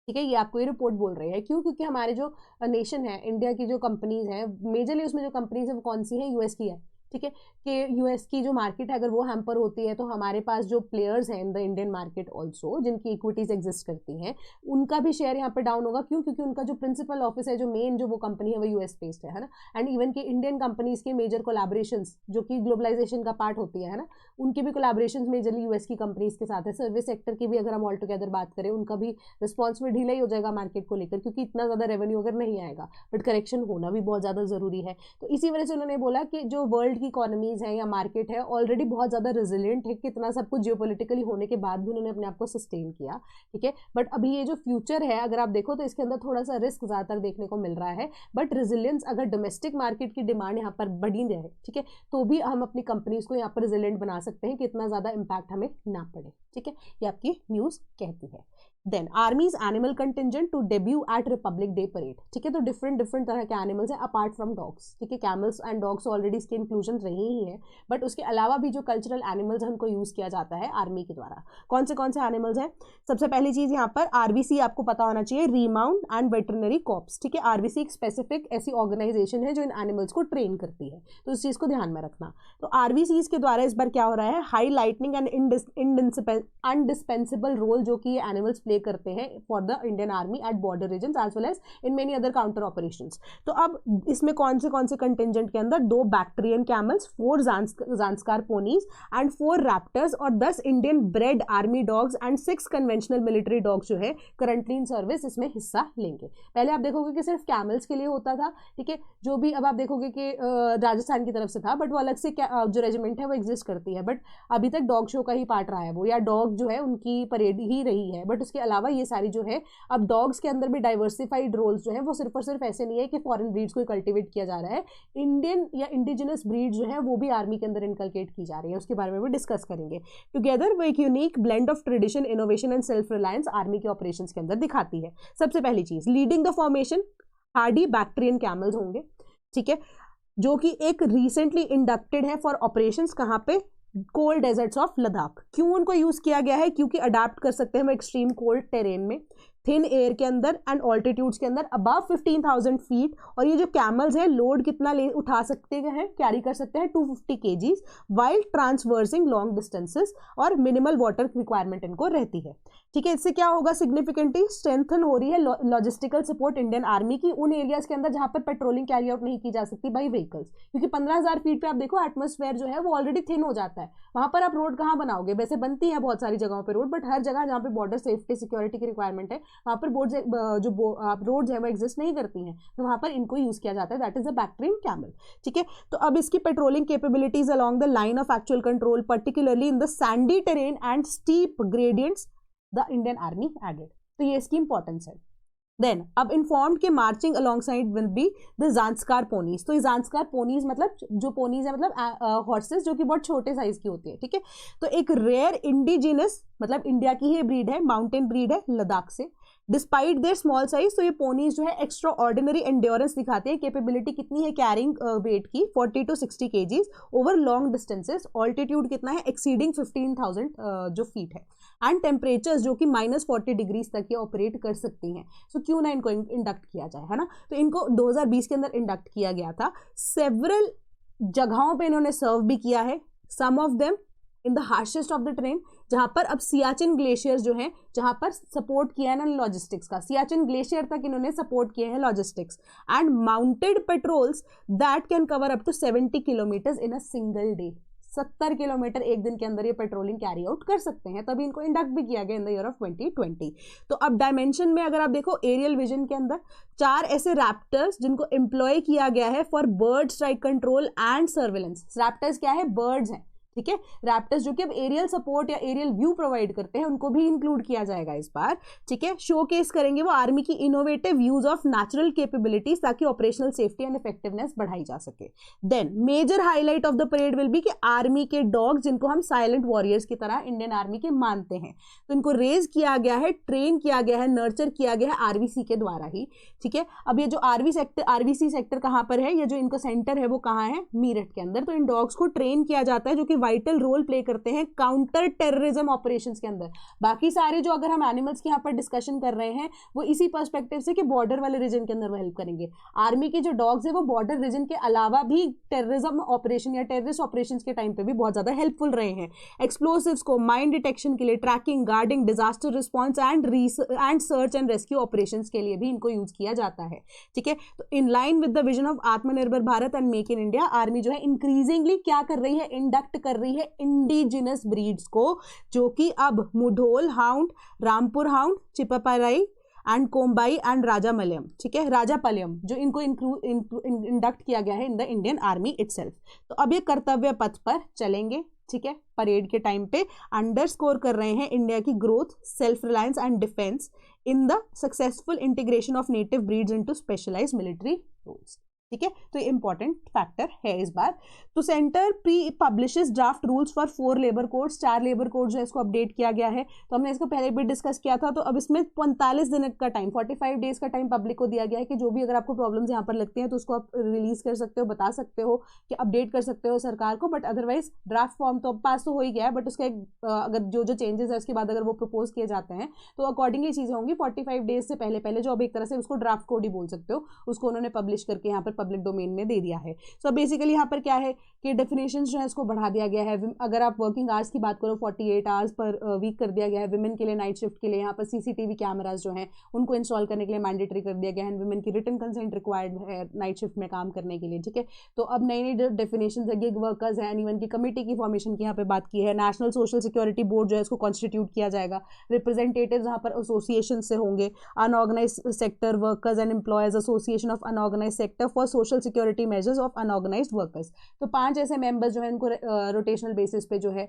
ठीक है। ये आपको ये रिपोर्ट बोल रही है। क्यों? क्योंकि हमारे जो नेशन है, इंडिया की जो कंपनीज हैं, मेजरली उसमें जो कंपनीज है वो कौन सी है, यूएस की है, ठीक है। कि यूएस की जो मार्केट है अगर वो हैम्पर होती है तो हमारे पास जो प्लेयर्स हैं इन द इंडियन मार्केट ऑल्सो, जिनकी इक्विटीज एग्जिस्ट करती हैं, उनका भी शेयर यहाँ पर डाउन होगा। क्यों? क्योंकि उनका जो प्रिंसिपल ऑफिस है, जो मेन जो वो कंपनी है वो यूएस बेस्ड है ना। एंड इवन के इंडियन कंपनीज के मेजर कोलैबोरेशंस जो कि ग्लोबलाइजेशन का पार्ट होती है ना, उनके भी कोलैबोरेशंस मेजरली यूएस की कंपनीज के साथ है। सर्विस सेक्टर की भी अगर हम ऑल टुगेदर बात करें, उनका भी रिस्पॉन्स में ढीला ही हो जाएगा मार्केट को लेकर, क्योंकि इतना ज़्यादा रेवेन्यू अगर नहीं आएगा, बट करेक्शन होना भी बहुत ज़्यादा ज़रूरी है। तो इसी वजह से उन्होंने बोला कि जो वर्ल्ड की इकोनॉमीज है या मार्केट है ऑलरेडी बहुत ज़्यादा रेजिलिएंट है, कितना सब कुछ जियोपॉलिटिकली होने के बाद भी उन्होंने अपने आप को सस्टेन किया, ठीक है। बट अभी ये जो फ्यूचर है अगर आप देखो तो इसके अंदर थोड़ा सा रिस्क ज़्यादातर देखने को मिल रहा है। बट रेजिलियंस, अगर डोमेस्टिक मार्केट की डिमांड यहाँ पर बढ़ी जाए, ठीक है, तो भी हम अपनी कंपनीज को यहाँ पर रेजिलिएंट बना सकते हैं कि इतना ज़्यादा इम्पैक्ट हमें ना पड़े, ठीक है। ये आपकी न्यूज़ कहती है। Then army's animal contingent to debut at republic day parade, ठीक है। तो डिफरेंट तरह के एनिमल्स हैं अपार्ट फ्रॉम डॉग्स, ठीक है। कैमल्स एंड डॉग्स ऑलरेडी इसके इंक्लूजन रही ही है, बट उसके अलावा भी जो कल्चरल एनिमल्स हैं उनको यूज किया जाता है आर्मी के द्वारा। कौन से एनिमल्स हैं? सबसे पहली चीज यहाँ पर आरबीसी आपको पता होना चाहिए, रीमाउंट एंड वेटरनरी कॉर्प्स, ठीक है। आरबीसी एक स्पेसिफिक ऐसी ऑर्गेनाइजेशन है जो इन एनिमल्स को ट्रेन करती है, तो इस चीज को ध्यान में रखना। तो आरबीसी के द्वारा इस बार क्या हो रहा है, highlighting and indispensable role जो कि ये एनिमल्स प्ले करते हैं for the Indian army at border region as well as in many other counter operations. तो अब इसमें कौन से कंटिजेंट के अंदर 2 Bactrian camels, 4 Zanskar ponies and 4 raptors और 10 Indian bred army dogs and 6 conventional military dogs जो है करंटली इन सर्विस इसमें हिस्सा लेंगे। पहले आप देखोगे कि सिर्फ कैमल्स के लिए होता था, ठीक है। जो भी अब आप देखोगे कि राजस्थान की तरफ से था, बट वो अलग से जो रेजिमेंट है वो एग्जिस्ट करती है, बट अभी तक डॉग शो का ही पार्ट रहा है वो, या डॉग जो है उनकी परेड ही रही है। बट उसके अलावा ये सारी जो है अब डॉग्स के अंदर भी डाइवर्सिफाइड रोल्स जो है वो सिर्फ और सिर्फ ऐसे नहीं है कि फॉरेन ब्रीड्स को कल्टिवेट किया जा रहा है, इंडियन या इंडिजिनस ब्रीड जो है वो भी आर्मी के अंदर इनकलकेट की जा रही है, उसके बारे में भी डिस्कस करेंगे। टुगेदर वो एक unique blend of tradition, innovation and self reliance army के ऑपरेशंस के अंदर दिखाती है। सबसे पहली चीज, leading the formation hardy bactrian camels होंगे, ठीक है, जो कि एक रिसेंटली इंडक्टेड है फॉर ऑपरेशंस कहाँ पे, कोल्ड डेजर्ट्स ऑफ लद्दाख। क्यों उनको यूज किया गया है? क्योंकि अडाप्ट कर सकते हैं हम एक्सट्रीम कोल्ड टेरेन में, थिन एयर के अंदर एंड ऑल्टीट्यूड्स के अंदर अबव 15,000 फीट। और ये जो कैमल्स हैं लोड कितना ले उठा सकते हैं, कैरी कर सकते हैं 250 kgs while traversing long distances, और मिनिमल वाटर रिक्वायरमेंट इनको रहती है। ठीक है, इससे क्या होगा, सिग्निफिकेंटली स्ट्रेंथन हो रही है लॉजिस्टिकल सपोर्ट इंडियन आर्मी की उन एरियाज के अंदर जहां पर पेट्रोलिंग कैरी आउट नहीं की जा सकती बाई व्हीकल्स, क्योंकि 15,000 फीट पे आप देखो एटमॉस्फेयर जो है वो ऑलरेडी थिन हो जाता है, वहां पर आप रोड कहाँ बनाओगे, वैसे बनती है बहुत सारी जगहों पर रोड, बट हर जगह जहाँ पे बॉर्डर सेफ्टी सिक्योरिटी की रिक्वायरमेंट है वहां पर बोर्ड जो रोड्स है वो एग्जिस्ट नहीं करती हैं, तो वहां पर इनको यूज किया जाता है, that is a Bactrian camel. ठीक है, तो अब इसकी patrolling capabilities along the line of actual control particularly in the sandy terrain and steep gradients the Indian army added, तो ये इसकी इंपॉर्टेंस है। देन अब इन्फॉर्म्ड के marching alongside will be the Zanskar ponies, तो ये ज़ांस्कार पोनीज मतलब जो पोनीज है मतलब हॉर्सेस जो कि बहुत छोटे साइज की होती है। ठीक है, तो एक रेयर इंडिजिनस मतलब इंडिया की ही ब्रीड है, माउंटेन ब्रीड है लद्दाख से। डिस्पाइट देयर स्मॉल साइज, तो ये पोनीज जो है एक्स्ट्रा ऑर्डिनरी एंड्योरेंस दिखाते हैं, कैपेबिलिटी कितनी है कैरिंग वेट की 40 to 60 kgs over long distances, altitude कितना है एक्सीडिंग 15,000 जो फीट है, एंड टेम्परेचर्स जो कि -40 डिग्रीज तक ये ऑपरेट कर सकती हैं। सो क्यों ना इनको इंडक्ट किया जाए, है ना। तो इनको 2020 के अंदर इंडक्ट किया गया था, सेवरल जगहों पे इन्होंने सर्व भी किया है, some of them in the harshest of the terrain, जहां पर अब सियाचिन ग्लेशियर्स जो हैं जहां पर सपोर्ट किया है ना लॉजिस्टिक्स का, सियाचिन ग्लेशियर तक इन्होंने सपोर्ट किए हैं logistics, and mounted patrols that can cover up to 70 kilometres in a single day, 70 kilometre एक दिन के अंदर ये पेट्रोलिंग कैरी आउट कर सकते हैं, तभी इनको इंडक्ट भी किया गया इन द ईयर ऑफ 2020। तो अब डायमेंशन में अगर आप देखो एरियल विजन के अंदर 4 ऐसे रैप्टर्स जिनको एम्प्लॉय किया गया है for bird strike control and surveillance. Raptors क्या है, बर्ड्स हैं। ठीक है, रैप्टर्स जो कि अब एरियल सपोर्ट या एरियल व्यू प्रोवाइड करते हैं उनको भी इंक्लूड किया जाएगा इस बार। ठीक है, शोकेस करेंगे वो आर्मी की innovative use of natural capabilities ताकि ऑपरेशनल सेफ्टी एंड इफेक्टिवनेस बढ़ाई जा सके। Then major highlight of the parade will be कि आर्मी के डॉग्स जिनको हम साइलेंट वॉरियर्स की तरह इंडियन आर्मी के मानते हैं, तो इनको रेज किया गया है, ट्रेन किया गया है, नर्चर किया गया है आरवीसी के द्वारा ही। ठीक है, अब ये जो आरवीसी सेक्टर कहाँ पर है, ये जो इनको सेंटर है वो कहाँ है, मीरठ के अंदर। तो इन डॉग्स को ट्रेन किया जाता है जो कि वाइटल रोल प्ले करते हैं काउंटर टेररिज्म ऑपरेशंस के अंदर। बाकी सारे जो अगर हम एनिमल्स के यहाँ पर डिस्कशन कर रहे हैं वो इसी पर्सपेक्टिव से कि बॉर्डर वाले रीजन के अंदर वो हेल्प करेंगे। आर्मी के जो डॉग्स है वो बॉर्डर रीजन के अलावा भी टेररिज्म ऑपरेशन या टेररिस्ट ऑपरेशंस के टाइम पे भी बहुत ज्यादा हेल्पफुल रहे हैं। एक्सप्लोसिव्स को माइन डिटेक्शन के लिए, tracking, guarding, disaster response and search and rescue operations के लिए भी इनको यूज किया जाता है। ठीक है, तो in line with the vision of Atmanirbhar Bharat and make in India, army जो है इंक्रीजिंगली क्या कर रही है, इंडक्ट कर रही है इंडिजिनस ब्रीड्स को, जो कि अब Mudhol hound, Rampur hound, Chippiparai and Kombai and Rajapalayam. ठीक है, राजापलयम जो इनको इंडक्ट किया गया है in the Indian army itself. तो अब ये कर्तव्य पथ पर चलेंगे। ठीक है, परेड के टाइम पे अंडरस्कोर कर रहे हैं इंडिया की growth, self reliance and defence in the successful integration of native breeds into specialised military roles. ठीक है, तो ये इंपॉर्टेंट फैक्टर है इस बार। तो centre pre publishes draft rules for 4 labour codes, 4 labour code जो है इसको अपडेट किया गया है। तो हमने इसको पहले भी डिस्कस किया था। तो अब इसमें 45 दिन का टाइम, 45 डेज का टाइम पब्लिक को दिया गया है कि जो भी अगर आपको प्रॉब्लम्स यहाँ पर लगती हैं तो उसको आप रिलीज कर सकते हो, बता सकते हो कि अपडेट कर सकते हो सरकार को। बट अदरवाइज ड्राफ्ट फॉर्म तो पास तो हो ही गया है, बट उसका अगर जो चेंजेस है उसके बाद अगर वो प्रपोज किए जाते हैं तो अकॉर्डिंगली चीजें होंगी। 45 डेज से पहले जो अब एक तरह से उसको ड्राफ्ट कोड ही बोल सकते हो, उसको उन्होंने पब्लिश करके यहाँ पर पब्लिक डोमेन में दे दिया है। सो बेसिकली यहाँ पर क्या है कि डेफिनेशंस जो है इसको बढ़ा दिया गया है। अगर आप वर्किंग आवर्स की बात करो 48 आवर्स पर वीक कर दिया गया है। विमेन के लिए नाइट शिफ्ट के लिए यहाँ पर सीसीटीवी कैमराज जो हैं उनको इंस्टॉल करने के लिए मैंडेटरी कर दिया गया है। विमेन की रिटन कंसेंट रिक्वायर्ड है नाइट शिफ्ट में काम करने के लिए। ठीक है, तो अब नई नई डेफिनेशन है, गिग वर्कर्स हैं, इवन की कमेटी की फॉर्मेशन की यहाँ पे बात की है। नेशनल सोशल सिक्योरिटी बोर्ड जो है इसको कॉन्स्टिट्यूट किया जाएगा। रिप्रेजेंटेटिव यहाँ पर एसोसिएशन से होंगे, unorganised sector workers and employees association of unorganised sector for social security measures of unorganised workers. तो 5 ऐसे मेंबर्स जो है इनको रोटेशनल बेसिस पे जो है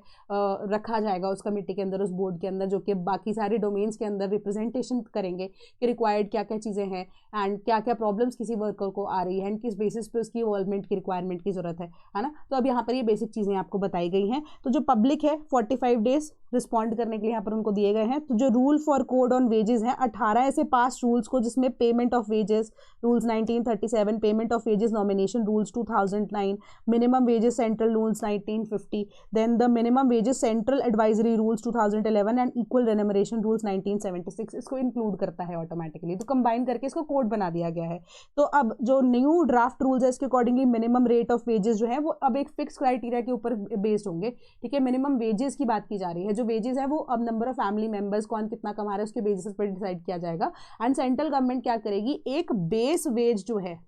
रखा जाएगा उस कमेटी के अंदर, उस बोर्ड के अंदर, जो कि बाकी सारे डोमेन्स के अंदर रिप्रेजेंटेशन करेंगे कि रिक्वायर्ड क्या क्या चीज़ें हैं एंड क्या क्या प्रॉब्लम्स किसी वर्कर को आ रही है एंड किस बेसिस पे उसकी इन्वॉल्वमेंट की रिक्वायरमेंट की जरूरत है ना। तो अब यहाँ पर ये बेसिक चीज़ें आपको बताई गई हैं। तो जो पब्लिक है 45 डेज रिस्पॉन्ड करने के लिए यहाँ पर उनको दिए गए हैं। तो जो rule for code on wages हैं 18 ऐसे पास रूल्स को, जिसमें payment of wages rules 1937, payment of wages nomination rules 2009, minimum wages central rules 1950, then the minimum wages central advisory rules 2011 and equal remuneration rules 1976 इसको इंक्लूड करता है automatically. तो combine करके इसको कोड बना दिया गया है। तो अब जो न्यू ड्राफ्ट रूल्स है इसके accordingly minimum rate of wages जो है वो अब एक फिक्स क्राइटेरिया के ऊपर बेस्ड होंगे, ठीक है। मिनिमम वेजेस की बात की जा रही है, जो वेजेस है वो अब नंबर ऑफ फैमिली मेंबर्स कौन कितना कमा रहा है उसके बेसिस पर डिसाइड किया जाएगा। एंड सेंट्रल गवर्नमेंट क्या करेगी, एक बेस वेज जो है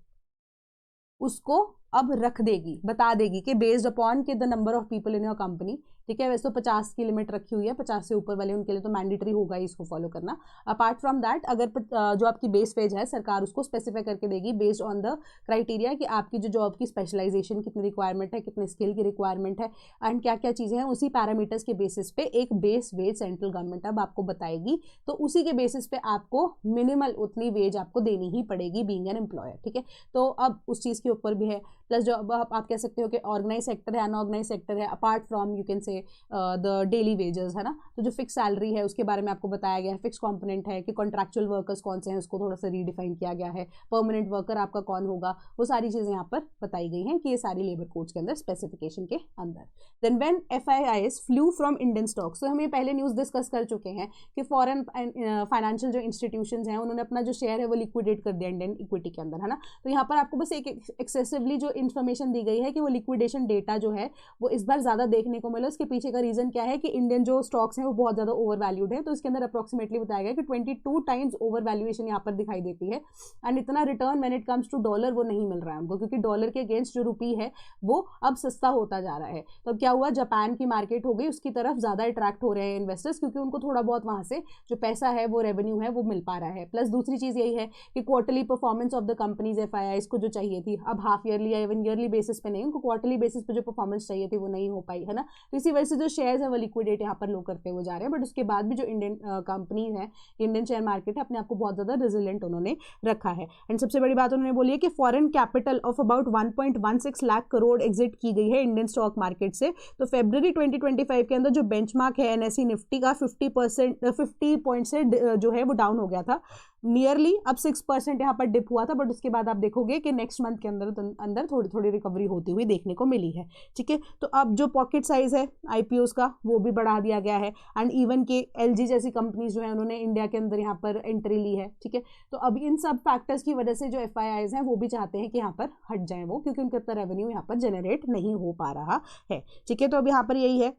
उसको अब रख देगी, बता देगी कि बेस्ड अपॉन के the number of people in your company, ठीक है। वैसे तो 50 की लिमिट रखी हुई है, 50 से ऊपर वाले उनके लिए तो मैंडेटरी होगा ही इसको फॉलो करना। अपार्ट फ्रॉम दैट अगर जो आपकी बेस वेज है सरकार उसको स्पेसिफाई करके देगी बेस्ड ऑन द क्राइटेरिया कि आपकी जो जॉब की स्पेशलाइजेशन कितनी रिक्वायरमेंट है, कितने स्किल की रिक्वायरमेंट है एंड क्या क्या चीज़ें हैं, उसी पैरामीटर्स के बेसिस पे एक बेस वेज सेंट्रल गवर्नमेंट अब आपको बताएगी। तो उसी के बेसिस पे आपको मिनिमल उतनी वेज आपको देनी ही पड़ेगी बीइंग एन एम्प्लॉयर, ठीक है। तो अब उस चीज़ के ऊपर भी है। प्लस जो आप कह सकते हो कि ऑर्गेनाइज सेक्टर है, अनऑर्गेनाइज सेक्टर है, अपार्ट फ्रॉम यू कैन से द डेली वेजेस है ना, तो जो फिक्स सैलरी है उसके बारे में आपको बताया गया है। फिक्स कंपोनेंट है कि कॉन्ट्रैक्चुअल वर्कर्स कौन से हैं उसको थोड़ा सा रीडिफाइन किया गया है। परमानेंट वर्कर आपका कौन होगा, वो सारी चीज़ें यहाँ पर बताई गई हैं कि ये सारी लेबर कोड्स के अंदर स्पेसिफिकेशन के अंदर। Then when FIIs flee from Indian stocks, तो हम ये पहले न्यूज़ डिस्कस कर चुके हैं कि फॉरेन फाइनेंशियल जो इंस्टीट्यूशंस हैं उन्होंने अपना जो शेयर है वो लिक्विडेट कर दिया इंडियन इक्विटी के अंदर, है ना। तो यहाँ पर आपको बस एक एक्सेसिवली जो इन्फॉर्मेशन दी गई है कि वो लिक्विडेशन डेटा जो है वो इस बार ज़्यादा देखने को मिला। उसके पीछे का रीज़न क्या है कि इंडियन जो स्टॉक्स हैं वो बहुत ज़्यादा ओवर वैल्यूड है। तो इसके अंदर अप्रॉक्सीमेटली बताया गया कि 22 टाइम्स ओवर वैल्यूएशन यहाँ पर दिखाई देती है। एंड इतना return when it comes to dollar वो नहीं मिल रहा है हमको, क्योंकि डॉलर के अगेंस्ट जो रुपी है वो अब सस्ता होता जा रहा है। तो अब क्या हुआ, जापान की मार्केट हो गई उसकी तरफ ज़्यादा अट्रैक्ट हो रहे हैं इन्वेस्टर्स, क्योंकि उनको थोड़ा बहुत वहाँ से जो पैसा है वो रेवेन्यू है वो मिल पा रहा है। प्लस दूसरी चीज़ यही है कि quarterly performance of the companies FIIs को जो चाहिए थी अब हाफ ईयरली या इवन ईयरली बेसिस पे नहीं, उनको क्वार्टरली बेसिस पे जो परफॉर्मेंस चाहिए थी वो नहीं हो पाई, है ना। तो इसी वजह से जो शेयर्स है वो लिक्विडेट यहाँ पर लो करते हुए जा रहे हैं। बट उसके बाद भी जो इंडियन कंपनीज है, इंडियन शेयर मार्केट है, अपने आप को बहुत ज़्यादा रेजिलेंट उन्होंने रखा है। एंड सबसे बड़ी बात उन्होंने बोली है कि foreign capital of about 1.16 lakh crore exit की गई है इंडियन स्टॉक मार्केट से। तो फरवरी 2025 के अंदर जो बेंचमार्क है NSE निफ्टी का 50 पॉइंट से जो है वो डाउन हो गया था नियरली। अब 6% यहाँ पर डिप हुआ था, बट उसके बाद आप देखोगे कि नेक्स्ट मंथ के अंदर थोड़ी थोड़ी रिकवरी होती हुई देखने को मिली है, ठीक है। तो अब जो पॉकेट साइज है IPOs का वो भी बढ़ा दिया गया है। एंड इवन के LG जैसी कंपनीज जो है उन्होंने इंडिया के अंदर यहाँ पर एंट्री ली है, ठीक है। तो अब इन सब फैक्टर्स की वजह से जो FIIs हैं वो भी चाहते हैं कि यहाँ पर हट जाएं वो, क्योंकि उनका इतना रेवेन्यू यहाँ पर जनरेट नहीं हो पा रहा है, ठीक है। तो अब यहाँ पर यही है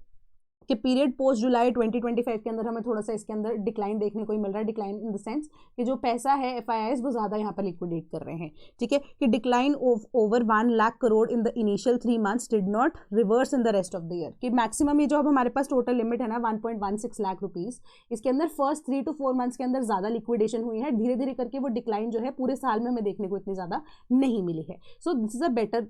कि पीरियड पोस्ट जुलाई 2025 के अंदर हमें थोड़ा सा इसके अंदर डिक्लाइन देखने को ही मिल रहा है। डिक्लाइन इन द सेंस कि जो पैसा है FIIs वो ज़्यादा यहाँ पर लिक्विडेट कर रहे हैं, ठीक है। कि decline over 1 lakh crore in the initial 3 months did not reverse in the rest of the year. कि मैक्सिमम ये जो अब हमारे पास टोटल लिमिट है ना 1.16 लाख रुपीज़, इसके अंदर फर्स्ट 3 to 4 मंथ्स के अंदर ज़्यादा लिक्विडेशन हुई है। धीरे धीरे करके वो डिक्लाइन जो है पूरे साल में हमें देखने को इतनी ज़्यादा नहीं मिली है। So this is a better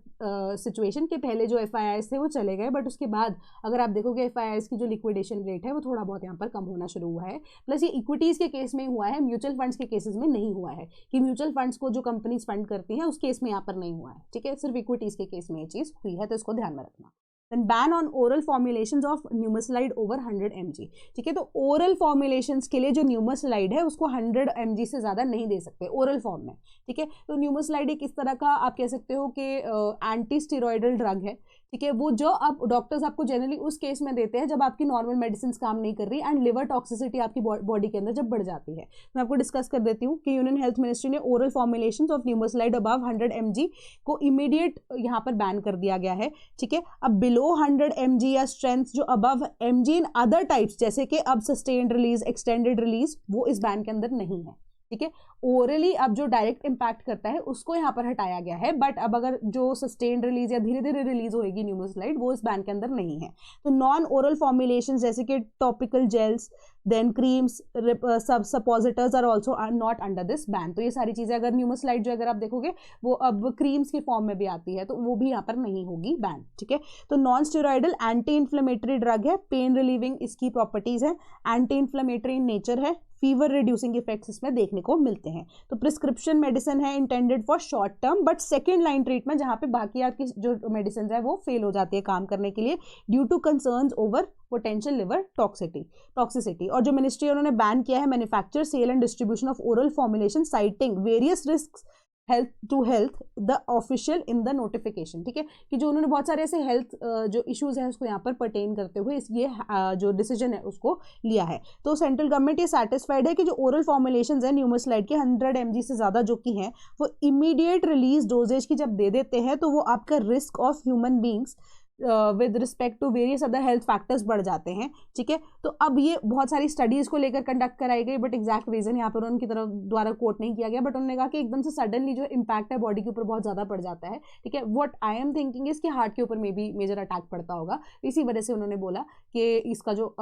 situation कि पहले जो FIIs थे वो चले गए, बट उसके बाद अगर आप देखोगे FIIs की जो लिक्विडेशन रेट है वो थोड़ा बहुत यहाँ पर कम होना शुरू हुआ है। प्लस ये इक्विटीज़ के केस में हुआ है, म्यूचुअल फंड्स के केसेस में नहीं हुआ है। कि म्यूचुअल फंड्स को जो कंपनीज फंड करती हैं उस केस में यहाँ पर नहीं हुआ है, ठीक है। सिर्फ इक्विटीज़ के केस में ये चीज़ हुई है, तो इसको ध्यान में रखना। Then ban on oral formulations of Pneumoslide over 100 mg, ठीक है। तो ओरल फॉर्मुलेशंस के लिए जो न्यूमोस्लाइड है उसको 100 mg से ज़्यादा नहीं दे सकते ओरल फॉर्म में, ठीक है। तो न्यूमोस्लाइड एक इस तरह का आप कह सकते हो कि एंटी स्टेरॉयडल ड्रग है, ठीक है। वो जो आप डॉक्टर्स आपको जनरली उस केस में देते हैं जब आपकी नॉर्मल मेडिसिन काम नहीं कर रही एंड लिवर टॉक्सिसिटी आपकी बॉडी के अंदर जब बढ़ जाती है। मैं आपको डिस्कस कर देती हूँ कि यूनियन हेल्थ मिनिस्ट्री ने oral formulations of nimesulide above 100 mg को इमीडिएट यहाँ पर बैन कर दिया गया है, ठीक है। अब बिलो 100 mg या स्ट्रेंथ जो above mg in other types जैसे कि अब सस्टेन्ड रिलीज, एक्सटेंडेड रिलीज, वो इस बैन के अंदर नहीं है, ठीक है। ओरली अब जो डायरेक्ट इंपैक्ट करता है उसको यहाँ पर हटाया गया है, बट अब अगर जो सस्टेन्ड रिलीज या धीरे धीरे रिलीज होगी न्यूमोस्लाइड वो इस बैन के अंदर नहीं है। तो नॉन ओरल फॉर्मुलेशन जैसे कि topical gels, then creams, suppositories are also not under this ban. तो ये सारी चीज़ें अगर न्यूमोस्लाइड जो अगर आप देखोगे वो अब क्रीम्स के फॉर्म में भी आती है तो वो भी यहाँ पर नहीं होगी बैन, ठीक है। तो non steroidal anti inflammatory drug है, पेन रिलीविंग इसकी प्रॉपर्टीज है, एंटी इन्फ्लेमेटरी इन नेचर है, फीवर रिड्यूसिंग इफेक्ट्स इसमें देखने को मिलते हैं। तो प्रिस्क्रिप्शन मेडिसिन है intended for short term but second line treatment, जहाँ पे बाकी आपकी जो मेडिसिन है वो फेल हो जाती है काम करने के लिए due to concerns over potential liver toxicity. और जो मिनिस्ट्री उन्होंने बैन किया है manufacture, sale and distribution of oral formulation citing various risk health the official in the notification. ठीक है, कि जो उन्होंने बहुत सारे ऐसे हेल्थ जो इश्यूज हैं उसको यहाँ पर पर्टेन करते हुए ये जो डिसीजन है उसको लिया है। तो सेंट्रल गवर्नमेंट ये सेटिस्फाइड है कि जो ओरल फॉर्मुलेशंस है न्यूमोस्लाइड के 100 mg से ज़्यादा जो कि हैं वो इमीडिएट रिलीज डोजेज की जब दे देते हैं तो वो आपका risk of human beings with respect to various other health factors बढ़ जाते हैं। ठीक है, तो अब ये बहुत सारी स्टडीज़ को लेकर कंडक्ट कराई गई बट एग्जैक्ट रीजन यहाँ पर उनकी तरफ द्वारा कोट नहीं किया गया, बट उन्होंने कहा कि एकदम से सडनली जो इम्पैक्ट है बॉडी के ऊपर बहुत ज़्यादा पड़ जाता है। ठीक है, what I am thinking is कि हार्ट के ऊपर में भी मेजर अटैक पड़ता होगा, इसी वजह से उन्होंने बोला कि इसका जो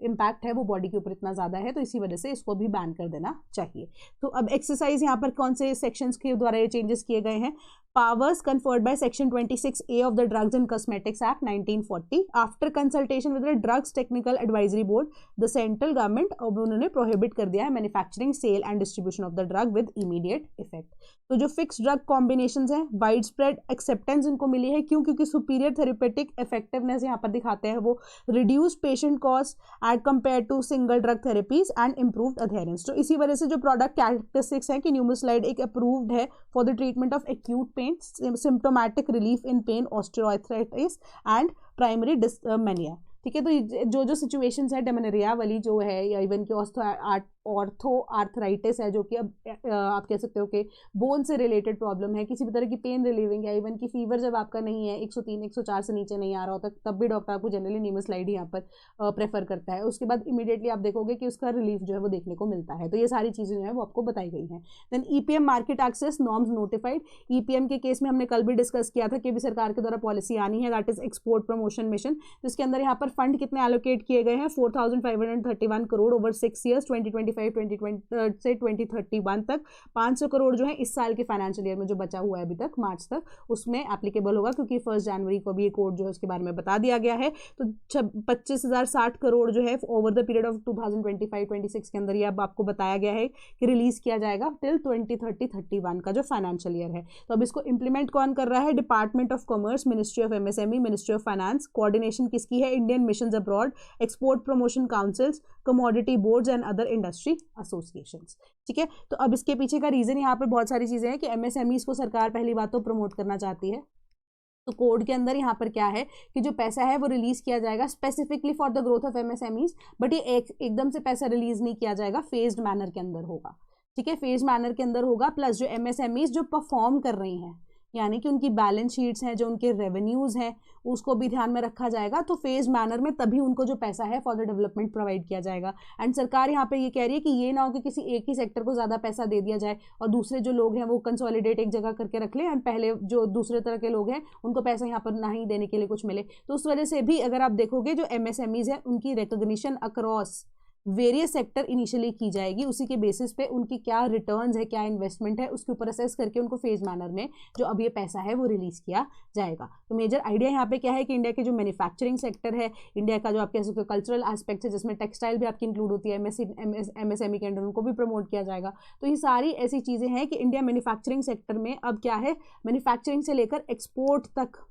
इम्पैक्ट है वो बॉडी के ऊपर इतना ज़्यादा है तो इसी वजह से इसको भी बैन कर देना चाहिए। तो अब एक्सरसाइज यहाँ पर कौन से सेक्शंस के द्वारा ये चेंजेस किए गए हैं। Powers conferred by Section 26A of the Drugs and Cosmetics Act 1940 after consultation with the Drugs Technical Advisory Board, the central government अब उन्होंने prohibit कर दिया है manufacturing, sale and distribution of the drug with immediate effect। तो जो fix drug combinations हैं wide spread acceptance इनको मिली है, क्यों? क्योंकि सुपीरियर थेरेपेटिक इफेक्टिवनेस यहाँ पर दिखाते हैं वो, reduce patient cost as compare to single drug therapies and improved adherence. तो इसी वजह से जो प्रोडक्ट कैरेक्टरिस्टिक्स हैं कि न्यूमोस्लाइड एक अप्रूव्ड है for the treatment of acute pain, symptomatic relief in pain, osteoarthritis and primary dysmenorrhoea. ठीक है, तो जो सिचुएशंस है डेमेनरिया वाली जो है या इवन की ऑर्थो आर्थराइटिस है जो कि अब आप कह सकते हो कि बोन से रिलेटेड प्रॉब्लम है, किसी भी तरह की पेन रिलीविंग है, इवन की फीवर जब आपका नहीं है 103 104 से नीचे नहीं आ रहा होता तब भी डॉक्टर आपको जनरली न्यूमोस्लाइड यहाँ पर प्रेफर करता है। उसके बाद इमीडिएटली आप देखोगे कि उसका रिलीफ जो है वो देखने को मिलता है। तो ये सारी चीज़ें जो है वो आपको बताई गई हैं। Then EPM market access norms notified. EPM के केस में हमने कल भी डिस्कस किया था कि भी सरकार के द्वारा पॉलिसी आनी है, that is export promotion mission. तो इसके अंदर यहाँ पर फंड कितने एलोकेट किए गए हैं, 4531 करोड़ ओवर 6 ईयर्स 2020 से 2031 तक। 500 करोड़ जो है इस साल के फाइनेंशियल ईयर में जो बचा हुआ है अभी तक मार्च तक उसमें एप्लीकेबल होगा, क्योंकि 1 जनवरी को भी ये कोड जो है उसके बारे में बता दिया गया है। तो 25,060 करोड़ जो है ओवर द पीरियड ऑफ 2025-26 के अंदर ये अब आपको बताया गया है कि रिलीज किया जाएगा टिल 2030-31 का जो फाइनेंशियल ईयर है। तो अब इसको इंप्लीमेंट कौन कर रहा है, department of commerce, ministry of MSME, ministry of finance. Coordination किसकी है, Indian missions abroad, export promotion councils, commodity boards and other industry associations. ठीक है, तो अब इसके पीछे का रीजन यहाँ पर बहुत सारी चीजें हैं कि MSMEs को सरकार पहली बात तो प्रमोट करना चाहती है। तो कोड के अंदर यहाँ पर क्या है कि जो पैसा है वो रिलीज किया जाएगा specifically for the growth of MSMEs, but ये एकदम से पैसा रिलीज नहीं किया जाएगा, फेज्ड मैनर के अंदर होगा। ठीक है, फेज मैनर के अंदर होगा। प्लस जो MSMEs जो परफॉर्म कर रही हैं यानी कि उनकी बैलेंस शीट्स हैं, जो उनके रेवेन्यूज़ हैं उसको भी ध्यान में रखा जाएगा। तो फेज मैनर में तभी उनको जो पैसा है फॉर द डेवलपमेंट प्रोवाइड किया जाएगा। एंड सरकार यहाँ पे ये कह रही है कि ये ना हो कि किसी एक ही सेक्टर को ज़्यादा पैसा दे दिया जाए और दूसरे जो लोग हैं वो कंसोलिडेट एक जगह करके रख लें एंड पहले जो दूसरे तरह के लोग हैं उनको पैसा यहाँ पर ना ही देने के लिए कुछ मिले। तो उस वजह से भी अगर आप देखोगे जो MSMEs हैं उनकी recognition across various sector initially की जाएगी, उसी के बेसिस पे उनकी क्या रिटर्न्स है, क्या इन्वेस्टमेंट है, उसके ऊपर असेस करके उनको फेज मैनर में जो अब ये पैसा है वो रिलीज किया जाएगा। तो मेजर आइडिया यहाँ पे क्या है कि इंडिया के जो मैन्युफैक्चरिंग सेक्टर है, इंडिया का जो आप कह सकते हो कल्चरल एस्पेक्ट है जिसमें टेक्सटाइल भी आपकी इंक्लूड होती है, MSME के अंडर उनको भी प्रमोट किया जाएगा। तो ये सारी ऐसी चीज़ें हैं कि इंडिया मैन्युफैक्चरिंग सेक्टर में अब क्या है, मैन्युफैक्चरिंग से लेकर एक्सपोर्ट तक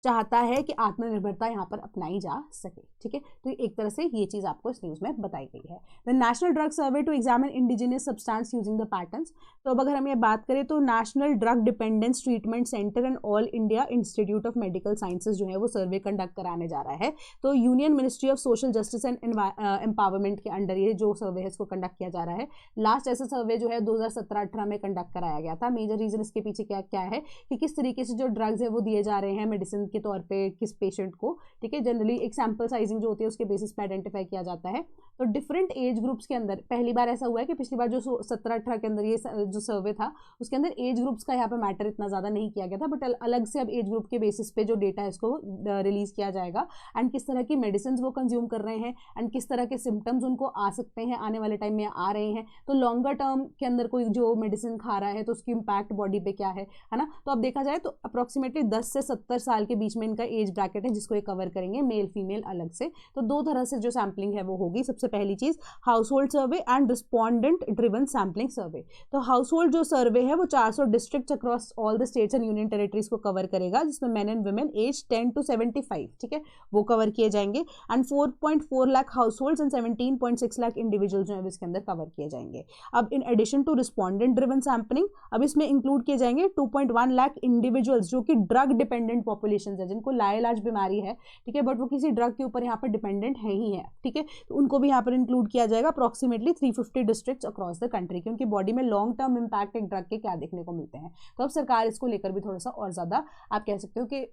चाहता है कि आत्मनिर्भरता यहाँ पर अपनाई जा सके। ठीक है, तो एक तरह से ये चीज़ आपको इस न्यूज़ में बताई गई है। The national drug survey to examine indigenous substance using the patterns. तो अब अगर हम ये बात करें तो national drug dependence treatment centre and All India Institute of Medical Sciences जो है वो सर्वे कंडक्ट कराने जा रहा है। तो union ministry of social justice and empowerment के अंडर ये जो सर्वे है इसको कंडक्ट किया जा रहा है। लास्ट ऐसा सर्वे जो है 2017-18 में कंडक्ट कराया गया था। मेजर रीजन इसके पीछे क्या है कि किस तरीके से जो ड्रग्स है वो दिए जा रहे हैं मेडिसिन के तौर पे किस पेशेंट को। ठीक है, जनरली एक सैंपल साइजिंग जो होती है उसके बेसिस पे आइडेंटिफाई किया जाता है। तो डिफरेंट एज ग्रुप्स के अंदर पहली बार ऐसा हुआ है कि पिछली बार जो 17-18 के अंदर ये जो सर्वे था उसके अंदर एज ग्रुप्स का यहाँ पे मैटर इतना ज़्यादा नहीं किया गया था, बट अलग से अब एज ग्रुप के बेसिस पे जो डेटा है इसको रिलीज किया जाएगा एंड किस तरह की मेडिसिन वो कंज्यूम कर रहे हैं एंड किस तरह के सिम्टम्स उनको आ सकते हैं, आने वाले टाइम में आ रहे हैं। तो लॉन्गर टर्म के अंदर कोई जो मेडिसिन खा रहा है तो उसकी इम्पैक्ट बॉडी पे क्या है ना। तो अब देखा जाए तो अप्रॉक्सीमेटली 10 से 70 साल के बीच में इनका एज ब्रैकेट है जिसको ये कवर करेंगे, मेल फीमेल अलग से। तो दो तरह से जो सैम्पलिंग है वो होगी। सबसे पहली चीज household survey and respondent driven sampling survey. तो हाउस होल्ड जो सर्वे है वो 400 district across all the states and union territories को कवर करेगा, जिसमें men and women age 10 to 75, ठीक है, वो कवर किए जाएंगे। And 4.4 lakh household and 17.6 lakh individual जो है इसके अंदर कवर किए जाएंगे। अब in addition to respondent driven sampling, अब इसमें इंक्लूड किए जाएंगे 2.1 लाख इंडिविजुअल्स जो कि ड्रग डिपेंडेंट पॉपुलेशन है, जिनको लाइलाज बीमारी है, ठीक है, बट वो किसी ड्रग के ऊपर यहाँ पर डिपेंडेंट है ही है, ठीक है, तो उनको भी यहाँ पर इंक्लूड किया जाएगा। Approximately 350 districts across the country की उनकी बॉडी में लॉन्ग टर्म इंपैक्ट एक ड्रग के क्या देखने को मिलते हैं। तो अब सरकार इसको लेकर भी थोड़ा सा और ज्यादा आप कह सकते हो कि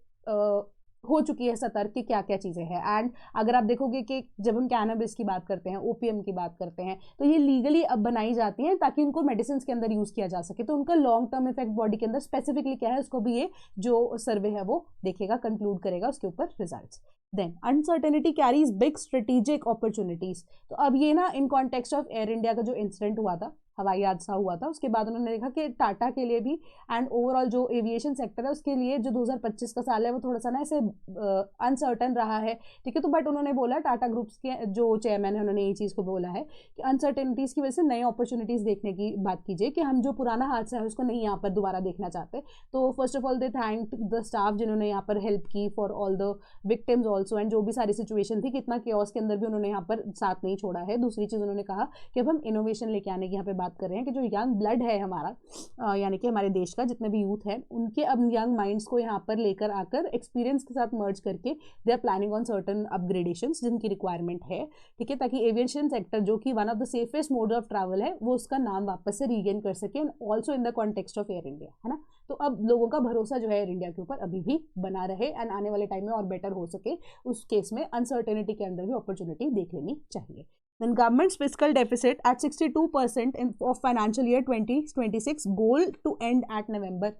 हो चुकी है सतर्क कि क्या क्या चीज़ें हैं। एंड अगर आप देखोगे कि जब हम कैनबिस की बात करते हैं, ओपीएम की बात करते हैं, तो ये लीगली अब बनाई जाती हैं ताकि उनको मेडिसिन के अंदर यूज़ किया जा सके। तो उनका लॉन्ग टर्म इफेक्ट बॉडी के अंदर स्पेसिफिकली क्या है उसको भी ये जो सर्वे है वो देखेगा, कंक्लूड करेगा उसके ऊपर results. Then uncertainty carries big strategic opportunities. तो अब ये ना in context of Air India का जो इंसिडेंट हुआ था, हवाई हादसा हुआ था, उसके बाद उन्होंने देखा कि टाटा के लिए भी एंड ओवरऑल जो एविएशन सेक्टर है उसके लिए जो 2025 का साल है वो थोड़ा सा ना ऐसे अनसर्टन रहा है, ठीक है। तो बट उन्होंने बोला, टाटा ग्रुप्स के जो चेयरमैन है उन्होंने ये चीज़ को बोला है कि अनसर्टेनिटीज की वजह से नए अपॉर्चुनिटीज़ देखने की बात कीजिए, कि हम जो पुराना हादसा है उसको नहीं यहाँ पर दोबारा देखना चाहते। तो first of all they thank the staff जिन्होंने यहाँ पर हेल्प की for all the victims also, and जो भी सारी सिचुएशन थी, कितना केओस के अंदर भी उन्होंने यहाँ पर साथ नहीं छोड़ा है। दूसरी चीज़ उन्होंने कहा कि अब हम इनोवेशन लेके आने की यहाँ पे बात कर रहे हैं कि जो यंग ब्लड है हमारा, यानी कि हमारे देश का जितने भी यूथ है उनके अब यंग माइंड्स को यहाँ पर लेकर आकर एक्सपीरियंस के साथ मर्ज करके they are planning on certain upgradations जिनकी रिक्वायरमेंट है, ठीक है, ताकि एविएशन सेक्टर जो कि one of the safest mode of travel है वो उसका नाम वापस से रीगेन कर सके, and also in the context of Air India, है ना। तो अब लोगों का भरोसा जो है एयर इंडिया के ऊपर अभी भी बना रहे एंड आने वाले टाइम में और बेटर हो सके, उस केस में अनसर्टेनिटी के अंदर भी अपॉर्चुनिटी देख लेनी चाहिए। Then government's fiscal deficit at 62% of financial year 2026, goal to end at November।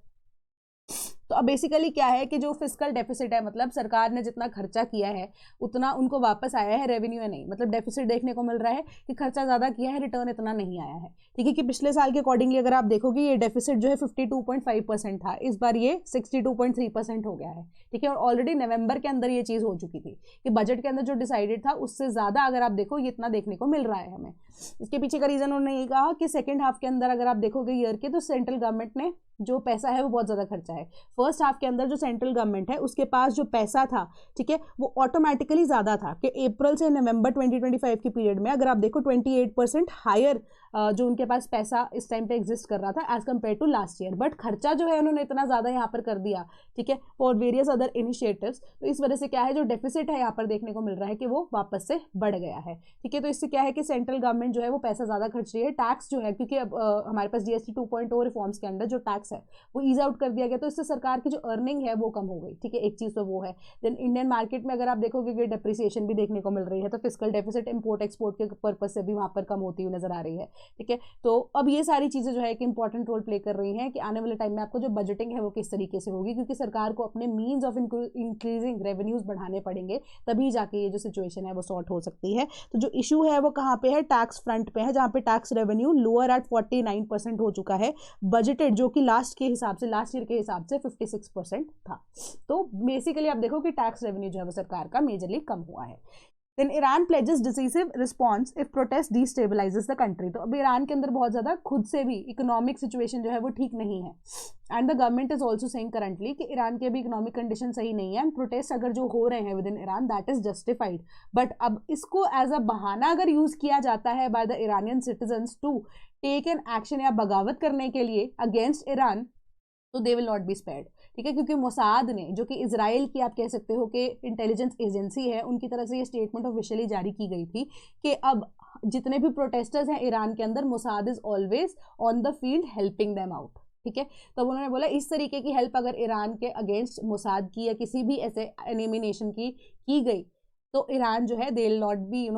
तो अब बेसिकली क्या है कि जो फिस्कल डेफिसिट है, मतलब सरकार ने जितना खर्चा किया है उतना उनको वापस आया है, रेवेन्यू है नहीं, मतलब डेफिसिट देखने को मिल रहा है कि खर्चा ज़्यादा किया है, रिटर्न इतना नहीं आया है, ठीक है। कि पिछले साल के अकॉर्डिंगली अगर आप देखोगे ये डेफिसिट जो है 52.5% था, इस बार ये 62.3% हो गया है, ठीक है। और ऑलरेडी नवंबर के अंदर ये चीज़ हो चुकी थी कि बजट के अंदर जो डिसाइडेड था उससे ज़्यादा अगर आप देखो ये इतना देखने को मिल रहा है हमें। इसके पीछे का रीज़न उन्होंने ये कहा कि सेकेंड हाफ के अंदर अगर आप देखोगे ईयर के, तो सेंट्रल गवर्नमेंट ने जो पैसा है वो बहुत ज़्यादा खर्चा है। फर्स्ट हाफ के अंदर जो सेंट्रल गवर्नमेंट है उसके पास जो पैसा था, ठीक है, वो ऑटोमेटिकली ज़्यादा था कि अप्रैल से नवंबर 2025 के पीरियड में अगर आप देखो 28% हायर जो उनके पास पैसा इस टाइम पे एग्जिस्ट कर रहा था as compare to last year. But खर्चा जो है उन्होंने इतना ज़्यादा यहाँ पर कर दिया, ठीक है, फॉर वेरियस अदर इनिशिएटिव्स। तो इस वजह से क्या है जो डेफिसिट है यहाँ पर देखने को मिल रहा है कि वो वापस से बढ़ गया है, ठीक है। तो इससे क्या है कि सेंट्रल गवर्नमेंट जो है वो पैसा ज़्यादा खर्च रही है। टैक्स जो है, क्योंकि अब हमारे पास GST 2.0 रिफॉर्म्स के अंदर जो टैक्स है वो ईज आउट कर दिया गया, तो इससे सरकार की जो अर्निंग है वो कम हो गई, ठीक है, एक चीज़ तो वो है। देन इंडियन मार्केट में अगर आप देखोगे कि डेप्रिसिएशन भी देखने को मिल रही है, तो फिस्कल डेफिसिट इंपोर्ट एक्सपोर्ट के पर्पज से भी वहाँ पर कम होती हुई नजर आ रही है, ठीक है। तो अब ये सारी चीज़ें जो है एक इंपॉर्टेंट रोल प्ले कर रही हैं कि आने वाले टाइम में आपको जो बजटिंग है वो किस तरीके से होगी, क्योंकि सरकार को अपने मीन्स ऑफ इंक्रीजिंग रेवेन्यूज बढ़ाने पड़ेंगे, तभी जाके ये जो सिचुएशन है वो सॉर्ट हो सकती है। तो जो इशू है वो कहाँ पे है, टैक्स फ्रंट पे है, जहाँ पे टैक्स रेवेन्यू लोअर एट 49% हो चुका है, बजटेड जो कि लास्ट ईयर के हिसाब से 56% था। तो बेसिकली आप देखो कि टैक्स रेवेन्यू जो है वो सरकार का मेजरली कम हुआ है। Then Iran pledges decisive response if protest destabilizes the country। तो अब ईरान के अंदर बहुत ज़्यादा खुद से भी इकोनॉमिक सिचुएशन जो है वो ठीक नहीं है, and the government is also saying currently कि ईरान के भी इकोनॉमिक कंडीशन सही नहीं है, एंड प्रोटेस्ट अगर जो हो रहे हैं with in Iran that is justified. But अब इसको एज अ बहाना अगर यूज़ किया जाता है by the Iranian citizens to take an action या बगावत करने के लिए अगेंस्ट ईरान, तो they will not be spared, ठीक है। क्योंकि मोसाद ने, जो कि इजराइल की आप कह सकते हो कि इंटेलिजेंस एजेंसी है, उनकी तरफ से ये स्टेटमेंट ऑफिशियली जारी की गई थी कि अब जितने भी प्रोटेस्टर्स हैं ईरान के अंदर, Mossad is always on the field helping them out, ठीक है। तो उन्होंने बोला इस तरीके की हेल्प अगर ईरान के अगेंस्ट मोसाद की या किसी भी ऐसे एनिमी नेशन की गई, तो ईरान जो है दे will not be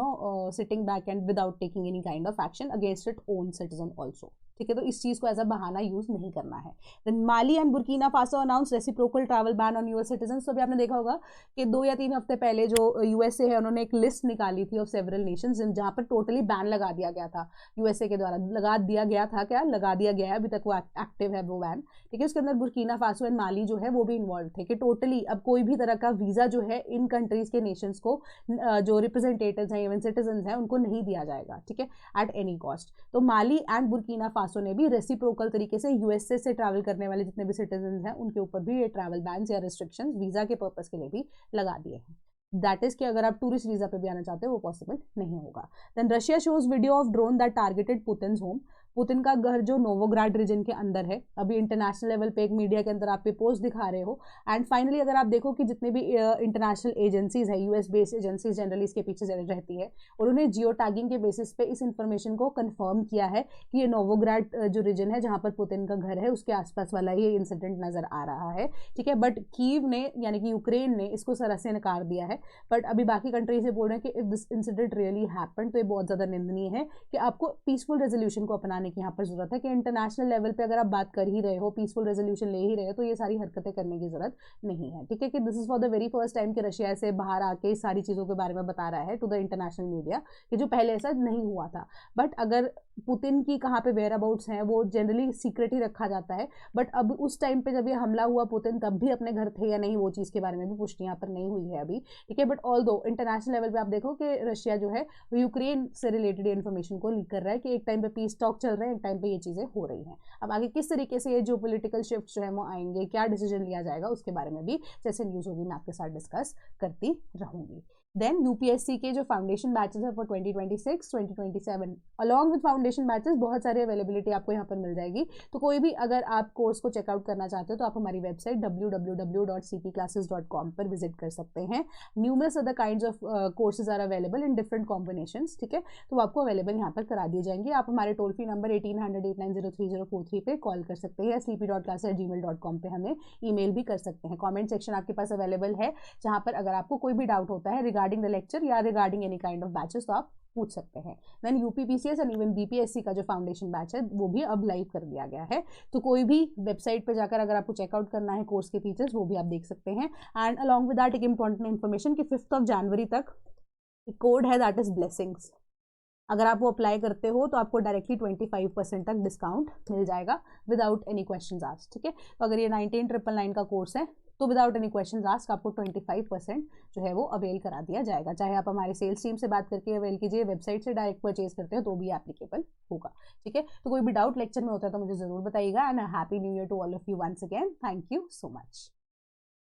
sitting back and without taking any kind of action against it own citizen also, ठीक है, तो इस चीज को एज अ बहाना यूज नहीं करना है। Then Mali and Burkina Faso announce reciprocal travel ban on US citizen. तो अभी आपने देखा होगा कि 2 या 3 हफ्ते पहले जो यूएसए है उन्होंने एक लिस्ट निकाली थी ऑफ सेवरल नेशंस जहां पर टोटली बैन लगा दिया गया था यूएसए के द्वारा। लगा दिया गया था क्या, लगा दिया गया है, अभी तक वो एक्टिव है वो बैन। ठीक है, उसके अंदर बुर्किना फासो एंड माली जो है वो भी इन्वॉल्व थे कि टोटली अब कोई भी तरह का वीजा जो है इन कंट्रीज के नेशंस को जो रिप्रेजेंटेटिव्स हैं इवन सिटीजन हैं उनको नहीं दिया जाएगा, ठीक है, एट एनी कॉस्ट। तो माली एंड बुर्किना फासो ने भी रेसिप्रोकल तरीके से यूएसए से ट्रैवल करने वाले जितने भी सिटीजन हैं उनके ऊपर भी ये ट्रैवल बैन्स या रिस्ट्रिक्शंस वीजा के पर्पस के लिए भी लगा दिए हैं। दैट इज कि अगर आप टूरिस्ट वीजा पे भी आना चाहते हो वो पॉसिबल नहीं होगा। Then Russia shows video of drone that targeted Putin's home. Putin का घर जो नोवोग्राड रीजन के अंदर है, अभी इंटरनेशनल लेवल पे एक मीडिया के अंदर आप पे पोस्ट दिखा रहे हो। एंड फाइनली अगर आप देखो कि जितने भी इंटरनेशनल एजेंसीज है, यूएस बेस्ड एजेंसीज जनरली इसके पीछे रहती है, उन्होंने जियो टैगिंग के बेसिस पे इस इंफॉर्मेशन को कंफर्म किया है कि ये नोवोग्राड जो रीजन है जहां पर पुतिन का घर है उसके आसपास वाला ये इंसिडेंट नजर आ रहा है। ठीक है, बट कीव ने यानी कि यूक्रेन ने इसको सरह से नकार दिया है। बट अभी बाकी कंट्री से बोल रहे हैं कि if this incident really happened तो ये बहुत ज्यादा निंदनीय है कि आपको पीसफुल रेजोल्यूशन को अपनाने की यहाँ पर जरूरत है कि इंटरनेशनल लेवल पे अगर आप बात कर ही रहे हो, पीसफुल रेजोल्यूशन ले ही रहे हो, तो ये सारी हरकतें करने की जरूरत नहीं है। ठीक है, कि this is for the very first time कि रशिया से बाहर आके इस सारी चीजों के बारे में बता रहा है टू द इंटरनेशनल मीडिया कि जो पहले ऐसा नहीं हुआ था। बट अगर पुतिन की कहाँ पे वेयर अबाउट्स हैं वो जनरली सीक्रेट ही रखा जाता है। बट अब उस टाइम पे जब ये हमला हुआ पुतिन तब भी अपने घर थे या नहीं वो चीज़ के बारे में भी पुष्टि यहाँ पर नहीं हुई है अभी। ठीक है, बट ऑल दो इंटरनेशनल लेवल पे आप देखो कि रशिया जो है यूक्रेन से रिलेटेड इन्फॉर्मेशन को लीक कर रहा है कि एक टाइम पे पीस टॉक चल रहे हैं, एक टाइम पे ये चीज़ें हो रही हैं। अब आगे किस तरीके से ये जो पॉलिटिकल शिफ्ट जो है वो आएंगे, क्या डिसीजन लिया जाएगा उसके बारे में भी जैसे न्यूज़ होगी मैं आपके साथ डिस्कस करती रहूंगी। देन यूपीएससी के जो फाउंडेशन बैचेस है for 2026 2027 along with foundation batches बहुत सारी अवेलेबिलिटी आपको यहाँ पर मिल जाएगी। तो कोई भी अगर आप कोर्स को चेकआउट करना चाहते हो तो आप हमारी वेबसाइट www.cpclasses.com पर विजिट कर सकते हैं। Numerous other kinds of courses are available in different combinations. ठीक है, तो आपको अवेलेबल यहाँ पर करा दिए जाएंगे। आप हमारे टोल फ्री नंबर 1800-890-3043 पे कॉल कर सकते हैं या sleepy.class@gmail.com पे हमें ईमेल भी कर सकते हैं। कमेंट सेक्शन आपके पास अवेलेबल है जहाँ पर अगर आपको कोई भी डाउट होता है रिगार्डिंग द लेक्चर या regarding any kind of batches तो आप पूछ सकते हैं। Then UPPCS and even BPSC का जो फाउंडेशन बैच है वो भी अब लाइव कर दिया गया है। तो कोई भी वेबसाइट पर जाकर अगर आपको चेकआउट करना है कोर्स के फीचर्स वो भी आप देख सकते हैं। एंड अलॉन्ग विद दैट एक इंपॉर्टेंट इन्फॉर्मेशन कि 5 जनवरी तक एक कोड है दैट इज ब्लेसिंग्स। अगर आप वो अप्लाई करते हो तो आपको डायरेक्टली 25% तक डिस्काउंट मिल जाएगा विदाउट एनी क्वेश्चंस आस्क्ड। ठीक है, तो अगर ये 19999 का कोर्स है तो विदाउट एनी क्वेश्चंस आस्क्ड आपको 25% जो है वो अवेल करा दिया जाएगा। चाहे आप हमारे सेल्स टीम से बात करके अवेल कीजिए, वेबसाइट से डायरेक्ट परचेज करते हो तो भी एप्लीकेबल होगा। ठीक है, तो कोई भी डाउट लेक्चर में होता है तो मुझे जरूर बताइएगा। And happy new year to all of you once again. Thank you so much.